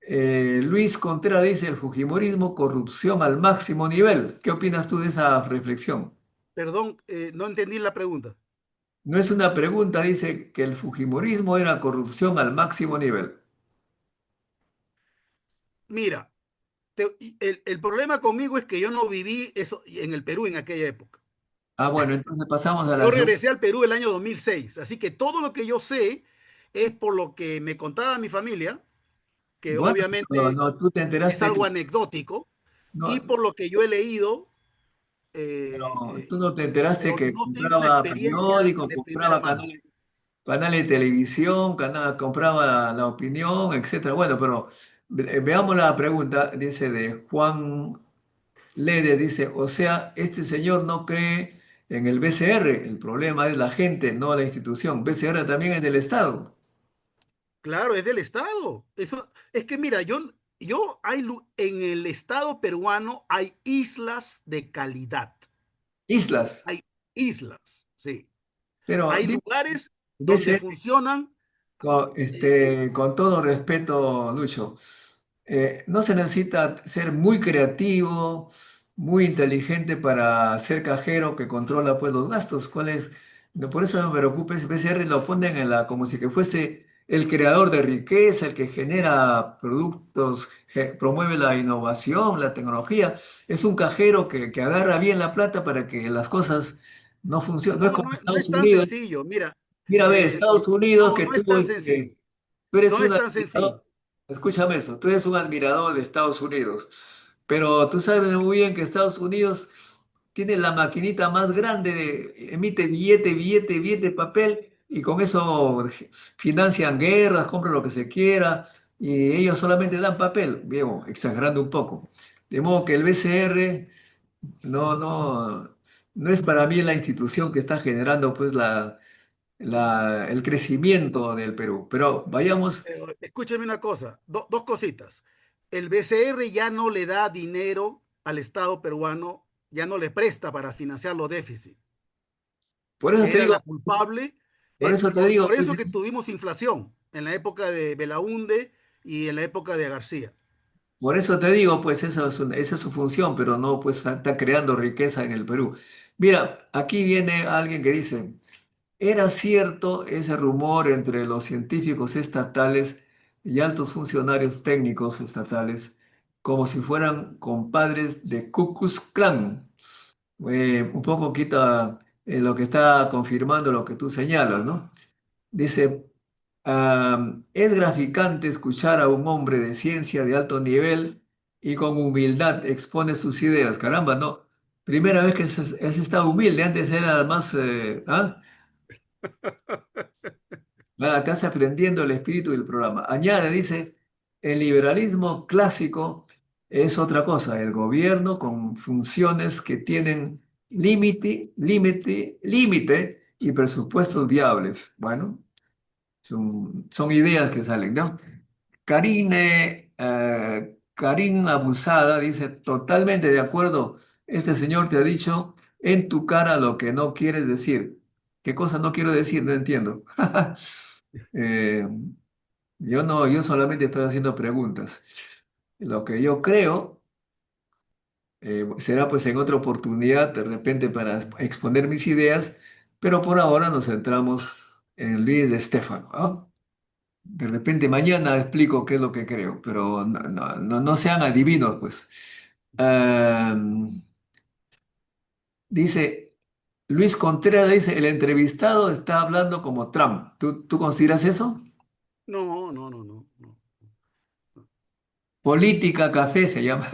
Luis Contreras dice, el fujimorismo, corrupción al máximo nivel. ¿Qué opinas tú de esa reflexión? Perdón, no entendí la pregunta. No es una pregunta, dice que el fujimorismo era corrupción al máximo nivel. Mira, el problema conmigo es que yo no viví eso en el Perú en aquella época. Ah, bueno, entonces pasamos a la Yo segunda. regresé al Perú el año 2006, así que todo lo que yo sé es por lo que me contaba mi familia, que Bueno, pero obviamente no, tú te es enteraste, algo anecdótico, y no, por lo que yo he leído, no, tú no te enteraste pero que no tengo una compraba experiencia periódicos, de primera compraba mano. canales de televisión, compraba la opinión, etcétera. Bueno, pero veamos la pregunta, dice de Juan Lede, dice, o sea, este señor no cree en el BCR, el problema es la gente, no la institución. BCR también es del Estado. Claro, es del Estado. Eso, es que mira, yo en el Estado peruano hay islas de calidad. Islas, Hay islas, sí. pero Hay lugares donde BCR funcionan. Con todo respeto, Lucho, no se necesita ser muy creativo, muy inteligente para ser cajero que controla pues los gastos. ¿Cuál es? No, por eso no me preocupa, ese PCR lo ponen como si que fuese el creador de riqueza, el que genera productos, promueve la innovación, la tecnología. Es un cajero que agarra bien la plata para que las cosas no funcionen. No es No, como no, no Estados es tan Unidos. sencillo. Mira, Mira, ve, eh, Estados Unidos no, que no es tú, tan sencillo. tú eres No un es tan sencillo. admirador, escúchame esto, tú eres un admirador de Estados Unidos, pero tú sabes muy bien que Estados Unidos tiene la maquinita más grande, emite billete, billete, billete, papel, y con eso financian guerras, compran lo que se quiera, y ellos solamente dan papel, digo, exagerando un poco. De modo que el BCR no, no, no es para mí la institución que está generando pues el crecimiento del Perú. Pero vayamos, Pero escúchame una cosa, dos cositas. El BCR ya no le da dinero al Estado peruano, ya no le presta para financiar los déficits, por eso que te era digo, la culpable. por eso te Por digo, pues, eso que tuvimos inflación en la época de Belaúnde y en la época de García. por eso te digo, pues esa es su función, pero no pues está creando riqueza en el Perú. Mira, aquí viene alguien que dice, ¿era cierto ese rumor entre los científicos estatales y altos funcionarios técnicos estatales, como si fueran compadres de Ku Klux Klan? Un poco quita lo que está confirmando lo que tú señalas, ¿no? Dice, es graficante escuchar a un hombre de ciencia de alto nivel y con humildad expone sus ideas. Caramba, no. Primera vez que has estado humilde, antes era más... Estás aprendiendo el espíritu del programa. Añade, dice, el liberalismo clásico es otra cosa, el gobierno con funciones que tienen límite, límite, límite y presupuestos viables. Bueno. Son ideas que salen, ¿no? Karine Abusada dice, totalmente de acuerdo, este señor te ha dicho en tu cara lo que no quieres decir. ¿Qué cosa no quiero decir? No entiendo. Eh, yo no, yo solamente estoy haciendo preguntas. Lo que yo creo será pues en otra oportunidad, de repente para exponer mis ideas, pero por ahora nos centramos en Luis de Stefano, ¿no? De repente mañana explico qué es lo que creo, pero no sean adivinos, pues. Dice, Luis Contreras dice, el entrevistado está hablando como Trump. ¿Tú consideras eso? No, no, no, no, no. Política café se llama.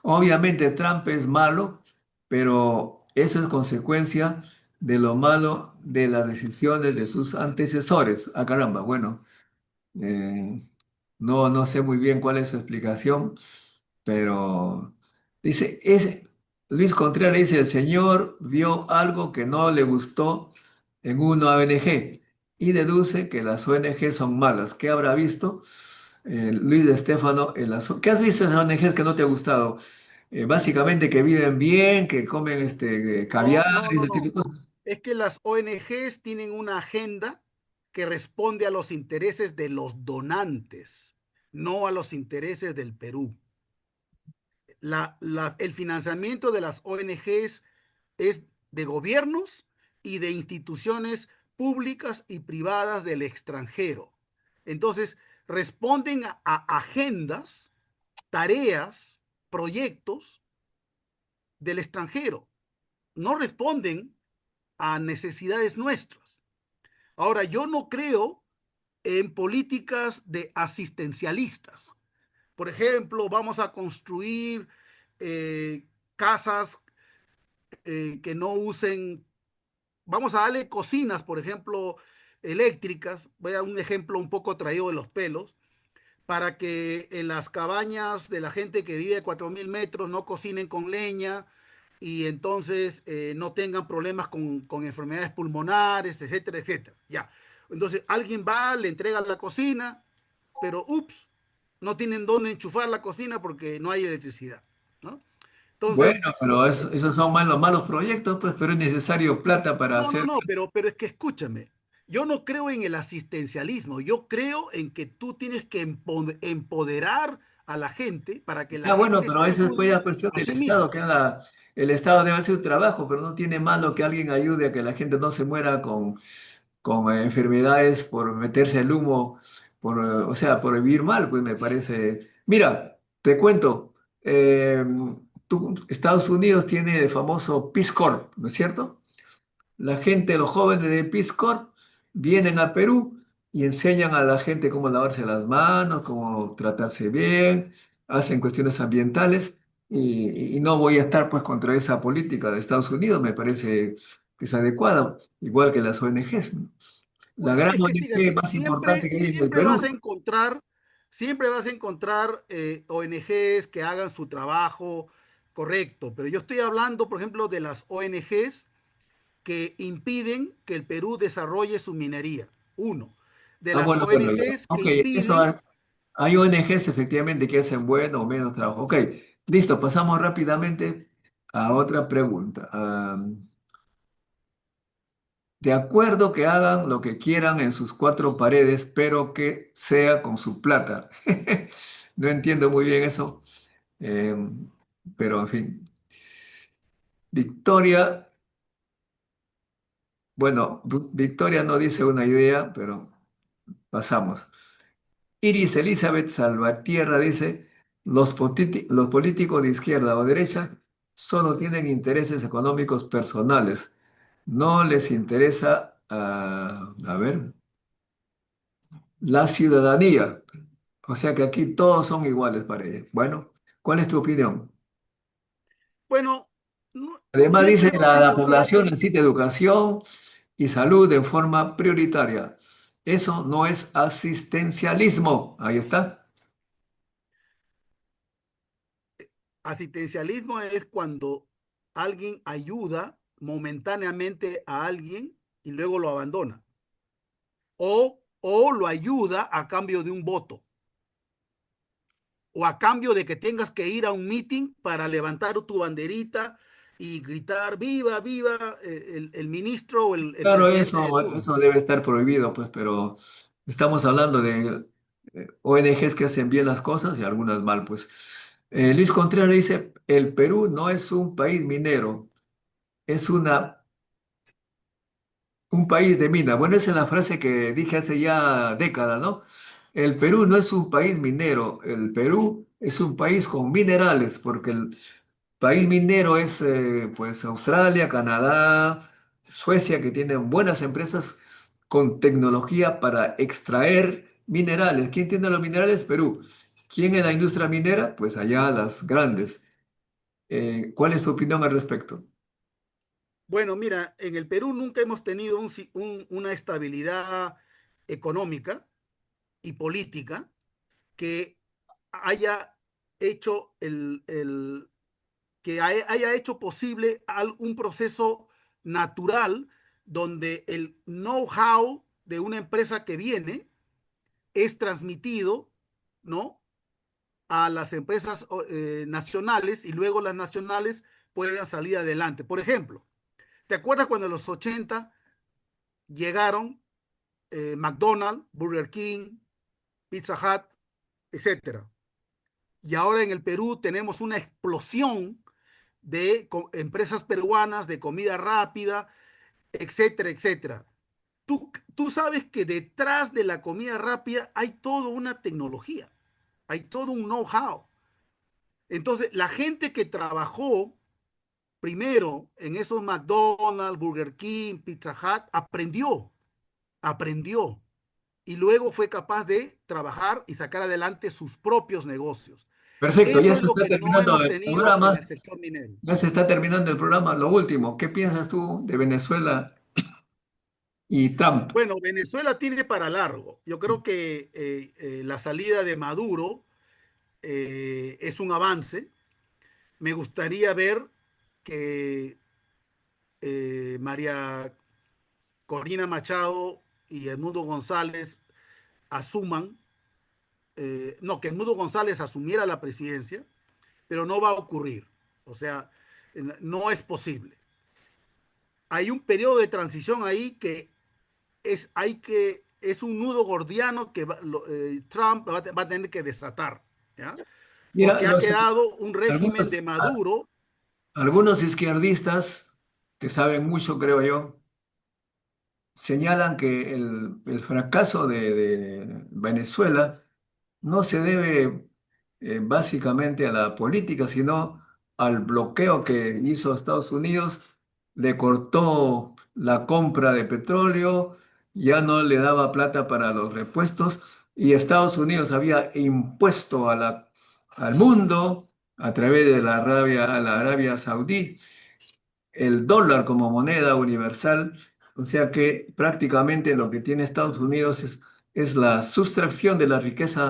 Obviamente Trump es malo, pero eso es consecuencia de lo malo de las decisiones de sus antecesores. Ah, caramba, bueno. eh, no sé muy bien cuál es su explicación, pero Dice, Luis Contreras dice, el señor vio algo que no le gustó en una ONG y deduce que las ONG son malas. ¿Qué habrá visto? Luis Estefano, ¿qué has visto en las ONGs que no te ha gustado? Básicamente que viven bien, que comen No, caviar, no, no, ese tipo no. de cosas. Es que las ONGs tienen una agenda que responde a los intereses de los donantes, no a los intereses del Perú. El financiamiento de las ONGs es de gobiernos y de instituciones públicas y privadas del extranjero. Entonces, responden a agendas, tareas, proyectos del extranjero. No responden a necesidades nuestras. Ahora, yo no creo en políticas de asistencialistas. Por ejemplo, vamos a construir casas que no usen, vamos a darle cocinas, por ejemplo, eléctricas, voy a dar un ejemplo un poco traído de los pelos, para que en las cabañas de la gente que vive a 4.000 metros no cocinen con leña y entonces no tengan problemas con enfermedades pulmonares, etcétera, etcétera. Ya. Entonces alguien va, le entrega la cocina, pero ups, no tienen dónde enchufar la cocina porque no hay electricidad, ¿no? Bueno, Entonces, pero esos son malos proyectos, pues, pero es necesario plata para no, no, hacer. no, pero es que escúchame, yo no creo en el asistencialismo, yo creo en que tú tienes que empoderar a la gente para que la Ah, bueno, gente pero se esa es pues, ayude ya cuestión a del sí Estado, misma. que haga, el Estado debe hacer su trabajo, pero no tiene malo que alguien ayude a que la gente no se muera con enfermedades por meterse el humo, o sea, por vivir mal, pues me parece. Mira, te cuento, Estados Unidos tiene el famoso Peace Corps, ¿no es cierto? La gente, los jóvenes de Peace Corps vienen a Perú y enseñan a la gente cómo lavarse las manos, cómo tratarse bien, hacen cuestiones ambientales y no voy a estar pues contra esa política de Estados Unidos, me parece que es adecuada, igual que las ONGs, ¿no? La Bueno, gran es que ONG fíjate, más importante que hay en el siempre vas Perú. a encontrar, ONGs que hagan su trabajo correcto, pero yo estoy hablando, por ejemplo, de las ONGs que impiden que el Perú desarrolle su minería. Uno, de Ah, las bueno, bueno, ya. ONGs que Ok, eso impiden. hay ONGs efectivamente que hacen bueno o menos trabajo. Ok, listo, pasamos rápidamente a otra pregunta. De acuerdo que hagan lo que quieran en sus cuatro paredes, pero que sea con su plata. No entiendo muy bien eso, eh, pero en fin. Victoria, bueno, Victoria no dice una idea, pero pasamos. Iris Elizabeth Salvatierra dice, los políticos de izquierda o derecha solo tienen intereses económicos personales. No les interesa, a ver, la ciudadanía. O sea que aquí todos son iguales para ella. Bueno, ¿cuál es tu opinión? Bueno, Además dice, siempre vas a la encontrar, población necesita educación y salud en forma prioritaria. Eso no es asistencialismo. Ahí está. asistencialismo es cuando alguien ayuda momentáneamente a alguien y luego lo abandona. O lo ayuda a cambio de un voto. O a cambio de que tengas que ir a un meeting para levantar tu banderita y gritar viva, viva el ministro o el Claro, presidente de turno. eso debe estar prohibido, pues, pero estamos hablando de ONGs que hacen bien las cosas y algunas mal, pues. Luis Contreras dice, el Perú no es un país minero, es un país de mina. Bueno, esa es la frase que dije hace ya décadas, ¿no? El Perú no es un país minero, el Perú es un país con minerales, porque el país minero es pues Australia, Canadá, Suecia, que tienen buenas empresas con tecnología para extraer minerales. ¿Quién tiene los minerales? Perú. ¿Quién es la industria minera? Pues allá las grandes. ¿Cuál es tu opinión al respecto? Bueno, mira, en el Perú nunca hemos tenido una estabilidad económica y política que haya hecho que haya hecho posible un proceso natural donde el know-how de una empresa que viene es transmitido, ¿no?, a las empresas nacionales, y luego las nacionales puedan salir adelante. Por ejemplo, ¿te acuerdas cuando en los 80 llegaron McDonald's, Burger King, Pizza Hut, etcétera? Y ahora en el Perú tenemos una explosión de empresas peruanas de comida rápida, etcétera, etcétera. Tú sabes que detrás de la comida rápida hay toda una tecnología, hay todo un know-how. Entonces, la gente que trabajó primero en esos McDonald's, Burger King, Pizza Hut, aprendió, y luego fue capaz de trabajar y sacar adelante sus propios negocios. Perfecto, ya Eso es se lo está que no terminando hemos el tenido en el programa. sector minero. Ya se está terminando el programa. Lo último, ¿qué piensas tú de Venezuela y Trump? Bueno, Venezuela tiene para largo. Yo creo que la salida de Maduro es un avance. Me gustaría ver que María Corina Machado y Edmundo González asuman, no, que Edmundo González asumiera la presidencia, pero no va a ocurrir. O sea, no es posible. Hay un periodo de transición ahí que es un nudo gordiano que Trump va a tener que desatar, ¿ya? Mira, Porque ha quedado un régimen de algunos, Maduro. algunos izquierdistas que saben mucho, creo yo, señalan que el fracaso de Venezuela no se debe básicamente a la política, sino al bloqueo que hizo Estados Unidos. Le cortó la compra de petróleo, ya no le daba plata para los repuestos, y Estados Unidos había impuesto al mundo a través de la Arabia Saudí el dólar como moneda universal. O sea que prácticamente lo que tiene Estados Unidos es la sustracción de la riqueza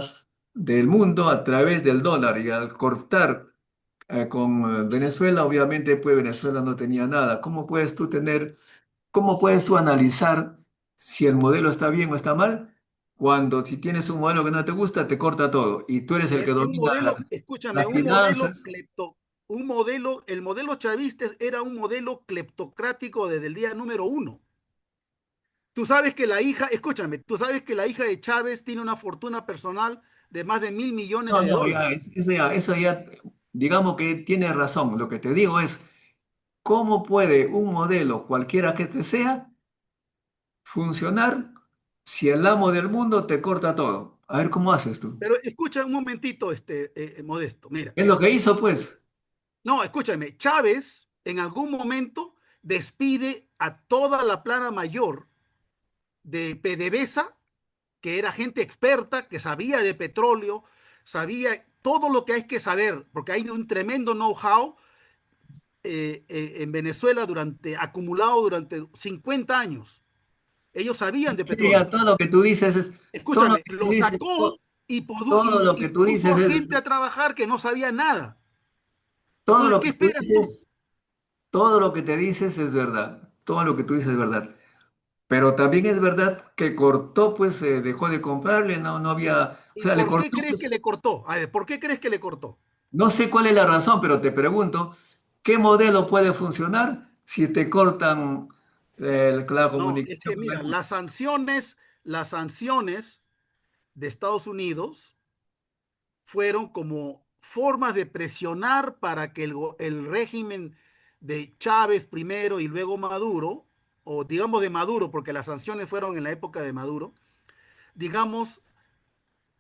del mundo a través del dólar. Y al cortar con Venezuela, obviamente pues Venezuela no tenía nada. ¿Cómo puedes tú analizar si el modelo está bien o está mal? Cuando si tienes un modelo que no te gusta, te corta todo y tú eres el que Es que un domina modelo, escúchame, las finanzas. el modelo chavista era un modelo cleptocrático desde el día número uno. Tú sabes que la hija, escúchame, tú sabes que la hija de Chávez tiene una fortuna personal de más de 1.000 millones No, de no, ya, dólares. eso ya, digamos que tiene razón. Lo que te digo es, ¿cómo puede un modelo, cualquiera que este sea, funcionar si el amo del mundo te corta todo? A ver, ¿cómo haces tú? Pero escucha un momentito, Modesto, mira. Es lo que hizo, pues. No, escúchame, Chávez en algún momento despide a toda la plana mayor de PDVSA, que era gente experta, que sabía de petróleo, sabía todo lo que hay que saber, porque hay un tremendo know-how en Venezuela acumulado durante 50 años. Ellos sabían de Sí, ya, petróleo. todo lo que tú dices es, todo lo Escúchame, que tú lo dices, sacó y, todo lo que tú puso dices a es, gente a trabajar que no sabía nada. todo Entonces, lo ¿qué que tú esperas tú? dices, todo lo que te dices es verdad. Todo lo que tú dices es verdad. Pero también es verdad que cortó, pues dejó de comprarle, no había, o ¿Y sea, le por qué cortó, crees que pues, le cortó? A ver, ¿por qué crees que le cortó? no sé cuál es la razón, pero te pregunto, ¿qué modelo puede funcionar si te cortan la No, es comunicación que con el mira, mundo? las sanciones de Estados Unidos fueron como formas de presionar para que el régimen de Chávez primero y luego Maduro, o digamos de Maduro, porque las sanciones fueron en la época de Maduro, digamos,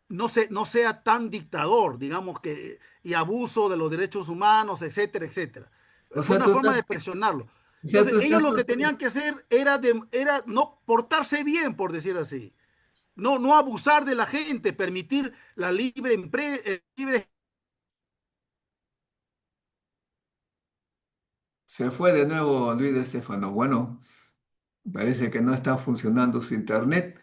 no sea tan dictador, digamos que, y abuso de los derechos humanos, etcétera, etcétera. O Fue sea, una forma de presionarlo. Entonces, tú ellos estás, lo que tenían que hacer era no portarse bien, por decir así. No abusar de la gente, permitir la libre. se fue de nuevo Luis de Estefano. Bueno, parece que no está funcionando su internet,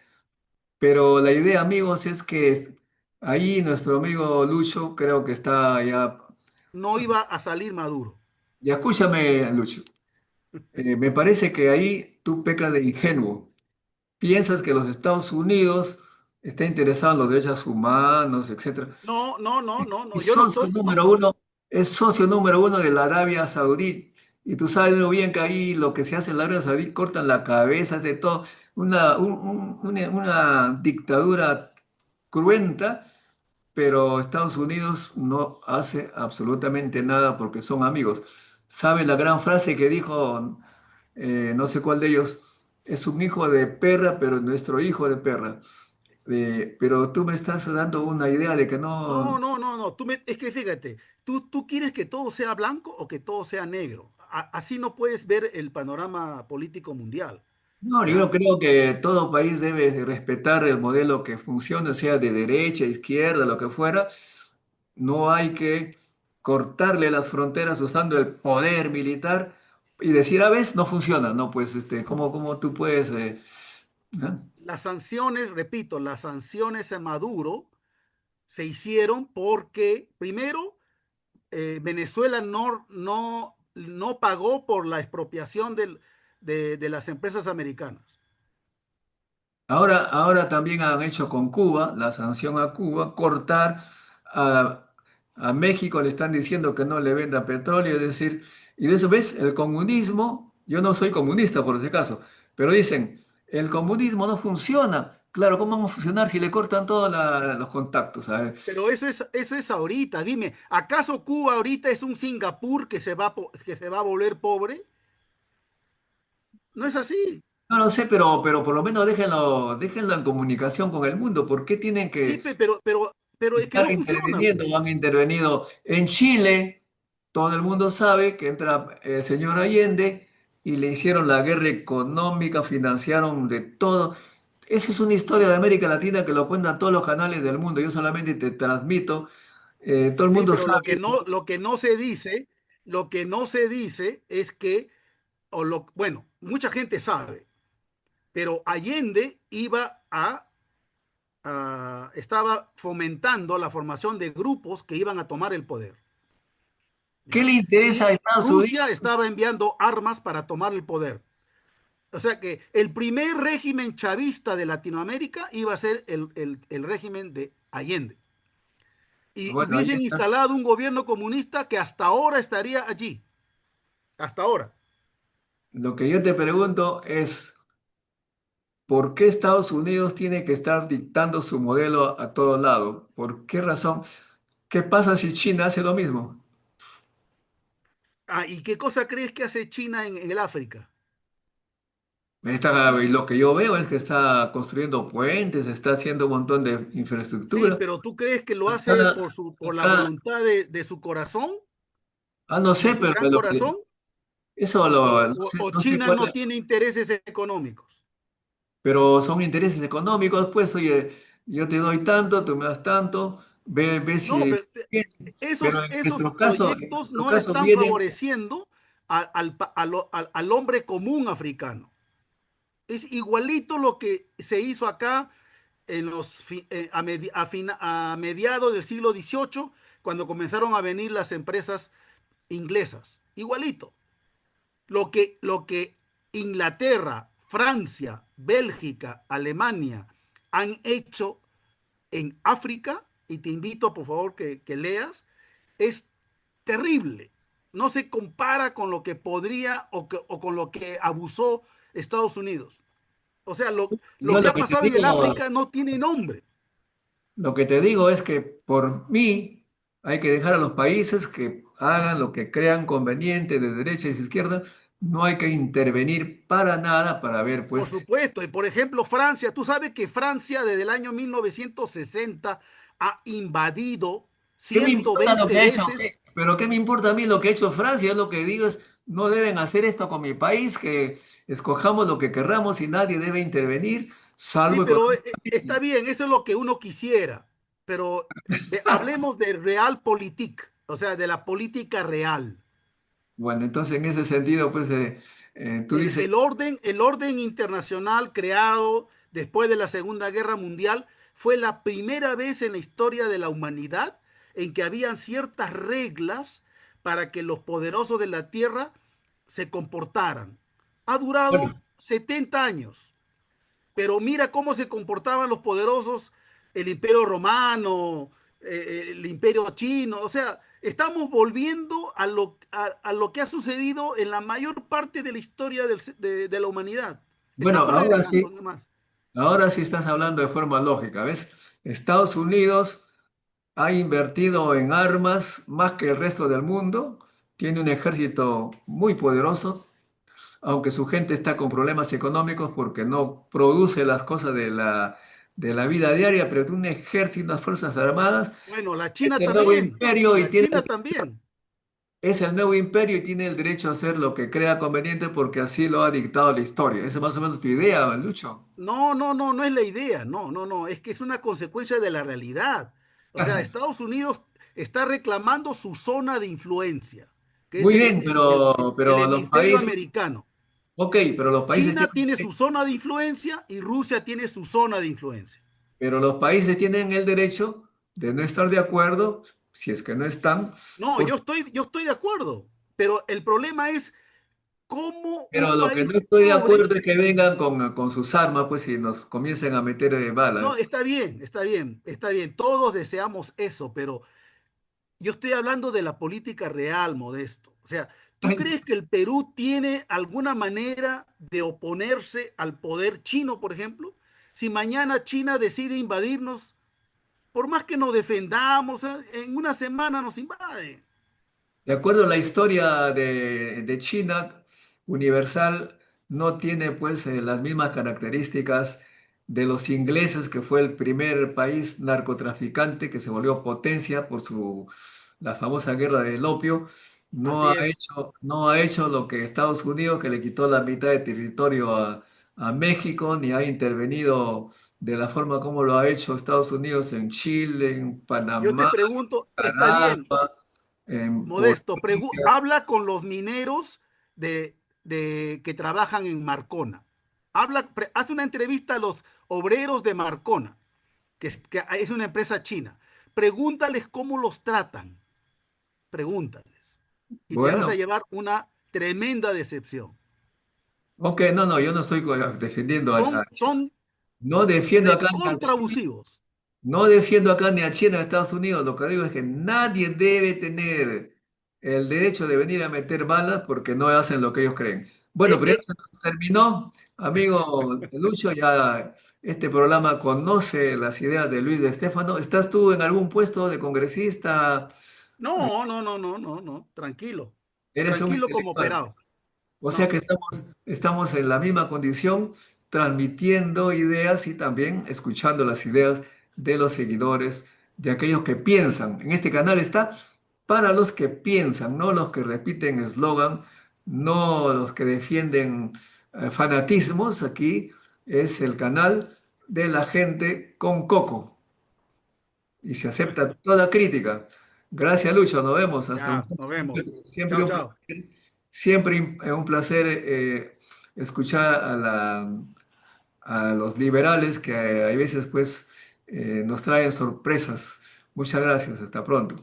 pero la idea, amigos, es que ahí nuestro amigo Lucho creo que está ya. No iba a salir Maduro. Y escúchame, Lucho, me parece que ahí tú pecas de ingenuo. Piensas que los Estados Unidos está interesado en los derechos humanos, etcétera. No, no, no, no, no. Es Yo no socio estoy, no. número uno, es socio número uno de la Arabia Saudí. Y tú sabes muy bien que ahí lo que se hace en la Arabia Saudí cortan la cabeza, es de todo, una dictadura cruenta, pero Estados Unidos no hace absolutamente nada porque son amigos. ¿Sabe la gran frase que dijo, no sé cuál de ellos, es un hijo de perra, pero nuestro hijo de perra? Pero tú me estás dando una idea de que No, no. no, no, no. Es que fíjate, tú quieres que todo sea blanco o que todo sea negro. Así no puedes ver el panorama político mundial. No, yo ¿Ya? creo que todo país debe respetar el modelo que funcione, sea de derecha, izquierda, lo que fuera. No hay que cortarle las fronteras usando el poder militar y decir, a veces no funciona. No, pues, ¿cómo tú puedes? ¿No? Las sanciones, repito, las sanciones a Maduro se hicieron porque, primero, Venezuela no pagó por la expropiación de las empresas americanas. Ahora también han hecho con Cuba, la sanción a Cuba, cortar a, a México, le están diciendo que no le venda petróleo, es decir, y de eso ves, el comunismo, yo no soy comunista por ese caso, pero dicen, el comunismo no funciona. Claro, ¿cómo vamos a funcionar si le cortan todos los contactos? ¿Sabes? Pero eso es ahorita. Dime, ¿acaso Cuba ahorita es un Singapur que se va a volver pobre? No es así. No lo sé, pero por lo menos déjenlo en comunicación con el mundo. ¿Por qué tienen Sí, que pero es que estar no funciona, interviniendo? pues. Han intervenido en Chile, todo el mundo sabe que entra el señor Allende y le hicieron la guerra económica, financiaron de todo. Esa es una historia de América Latina que lo cuentan todos los canales del mundo. Yo solamente te transmito, todo el Sí, mundo pero sabe eso. lo que no se dice, lo que no se dice es que, bueno, mucha gente sabe, pero Allende estaba fomentando la formación de grupos que iban a tomar el poder. ¿Qué le ¿Ya? interesa a Y Estados Rusia Unidos? estaba enviando armas para tomar el poder. O sea que el primer régimen chavista de Latinoamérica iba a ser el régimen de Allende. Y Bueno, ahí hubiesen está. instalado un gobierno comunista que hasta ahora estaría allí. Hasta ahora. Lo que yo te pregunto es, ¿por qué Estados Unidos tiene que estar dictando su modelo a todo lado? ¿Por qué razón? ¿Qué pasa si China hace lo mismo? ¿Y qué cosa crees que hace China en el África? Y lo que yo veo es que está construyendo puentes, está haciendo un montón de Sí, infraestructuras. pero ¿tú crees que lo hace Acá, por la acá, voluntad de su corazón, no de sé, su pero gran corazón? eso no sé, ¿O no sé China cuál, no tiene intereses económicos? pero son intereses económicos, pues, oye, yo te doy tanto, tú me das tanto, ve No, si... Pero esos en proyectos nuestro no caso están vienen. favoreciendo al hombre común africano. Es igualito lo que se hizo acá a mediados del siglo XVIII, cuando comenzaron a venir las empresas inglesas. Igualito. Lo que Inglaterra, Francia, Bélgica, Alemania han hecho en África, y te invito por favor que leas, es terrible. No se compara con lo que podría o con lo que abusó Estados Unidos. O sea, lo Yo que lo ha que te pasado en el digo, África no tiene nombre. Lo que te digo es que por mí hay que dejar a los países que hagan lo que crean conveniente de derecha y de izquierda. No hay que intervenir para nada para ver, Por pues, supuesto, y por ejemplo Francia, tú sabes que Francia desde el año 1960 ha invadido ¿qué me importa lo 120 que ha hecho? veces. Pero ¿qué me importa a mí lo que ha hecho Francia? Lo que digo es, no deben hacer esto con mi país, que escojamos lo que querramos y nadie debe intervenir, Sí, salvo pero está económicamente. bien, eso es lo que uno quisiera, pero hablemos de realpolitik, o sea, de la política real. Bueno, entonces en ese sentido, pues, tú dices, El orden internacional creado después de la Segunda Guerra Mundial fue la primera vez en la historia de la humanidad en que habían ciertas reglas para que los poderosos de la tierra se comportaran. Ha durado Bueno, 70 años, pero mira cómo se comportaban los poderosos, el Imperio Romano, el Imperio Chino, o sea, estamos volviendo a lo que ha sucedido en la mayor parte de la historia de la humanidad. bueno, Estamos regresando, nada más. ahora sí estás hablando de forma lógica, ¿ves? Estados Unidos ha invertido en armas más que el resto del mundo, tiene un ejército muy poderoso, aunque su gente está con problemas económicos porque no produce las cosas de la vida diaria, pero tiene un ejército, unas fuerzas armadas, Bueno, la es China el nuevo también, imperio y la tiene, China también. es el nuevo imperio y tiene el derecho a hacer lo que crea conveniente porque así lo ha dictado la historia. Esa es más o menos tu idea, Lucho. No, no, no, no es la idea, no, no, no, es que es una consecuencia de la realidad. O sea, Estados Unidos está reclamando su zona de influencia, que es Muy bien, el pero los hemisferio países, americano. ok, pero los países China tienen, tiene su zona de influencia y Rusia tiene su zona de influencia. pero los países tienen el derecho de no estar de acuerdo, si es que no están, No, pues, yo estoy de acuerdo, pero el problema es cómo pero un lo que no país estoy de pobre. acuerdo es que vengan con sus armas, pues, y nos comiencen a meter No, balas. está bien, está bien, está bien, todos deseamos eso, pero yo estoy hablando de la política real, Modesto. O sea, ¿tú Ay, crees que el Perú tiene alguna manera de oponerse al poder chino, por ejemplo? Si mañana China decide invadirnos, por más que nos defendamos, en una semana nos invade. de acuerdo a la historia de China, Universal no tiene pues las mismas características de los ingleses, que fue el primer país narcotraficante que se volvió potencia por la famosa guerra del opio. Así es. No ha hecho lo que Estados Unidos, que le quitó la mitad de territorio a México, ni ha intervenido de la forma como lo ha hecho Estados Unidos en Chile, en Yo te Panamá, pregunto, está bien, Nicaragua, en Modesto, Bolivia. habla con los mineros que trabajan en Marcona. Hace una entrevista a los obreros de Marcona, que es una empresa china. Pregúntales cómo los tratan, pregúntales. Y te vas Bueno, a llevar una tremenda decepción. ok, no, yo no estoy defendiendo Son no defiendo acá ni a recontra China, abusivos. no defiendo acá ni a China ni a Estados Unidos. Lo que digo es que nadie debe tener el derecho de venir a meter balas porque no hacen lo que ellos creen. Bueno, Eh, pero ya eh, se nos terminó, amigo Lucho, ya este programa conoce las ideas de Luis de Estéfano. ¿Estás tú en algún puesto de congresista? no, no, no, no, no, no. Tranquilo. ¿Eres un Tranquilo como intelectual? operado. O sea que No. estamos en la misma condición, transmitiendo ideas y también escuchando las ideas de los seguidores, de aquellos que piensan. En este canal está para los que piensan, no los que repiten eslogan, no los que defienden fanatismos. Aquí es el canal de la gente con coco y se acepta toda crítica. Gracias, Lucho. Nos vemos. Hasta un Ya, nos vemos. siempre Chao, un chao. placer, siempre un placer escuchar a los liberales que hay veces pues nos traen sorpresas. Muchas gracias. Hasta pronto.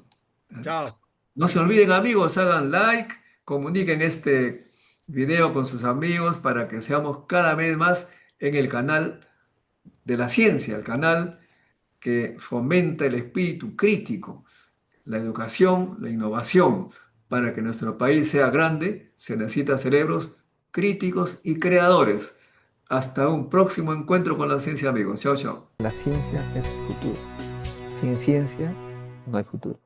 Chao. No se olviden, amigos, hagan like, comuniquen este video con sus amigos para que seamos cada vez más en el canal de la ciencia, el canal que fomenta el espíritu crítico, la educación, la innovación. Para que nuestro país sea grande, se necesitan cerebros críticos y creadores. Hasta un próximo encuentro con la ciencia, amigos. Chao, chao. La ciencia es el futuro. Sin ciencia no hay futuro.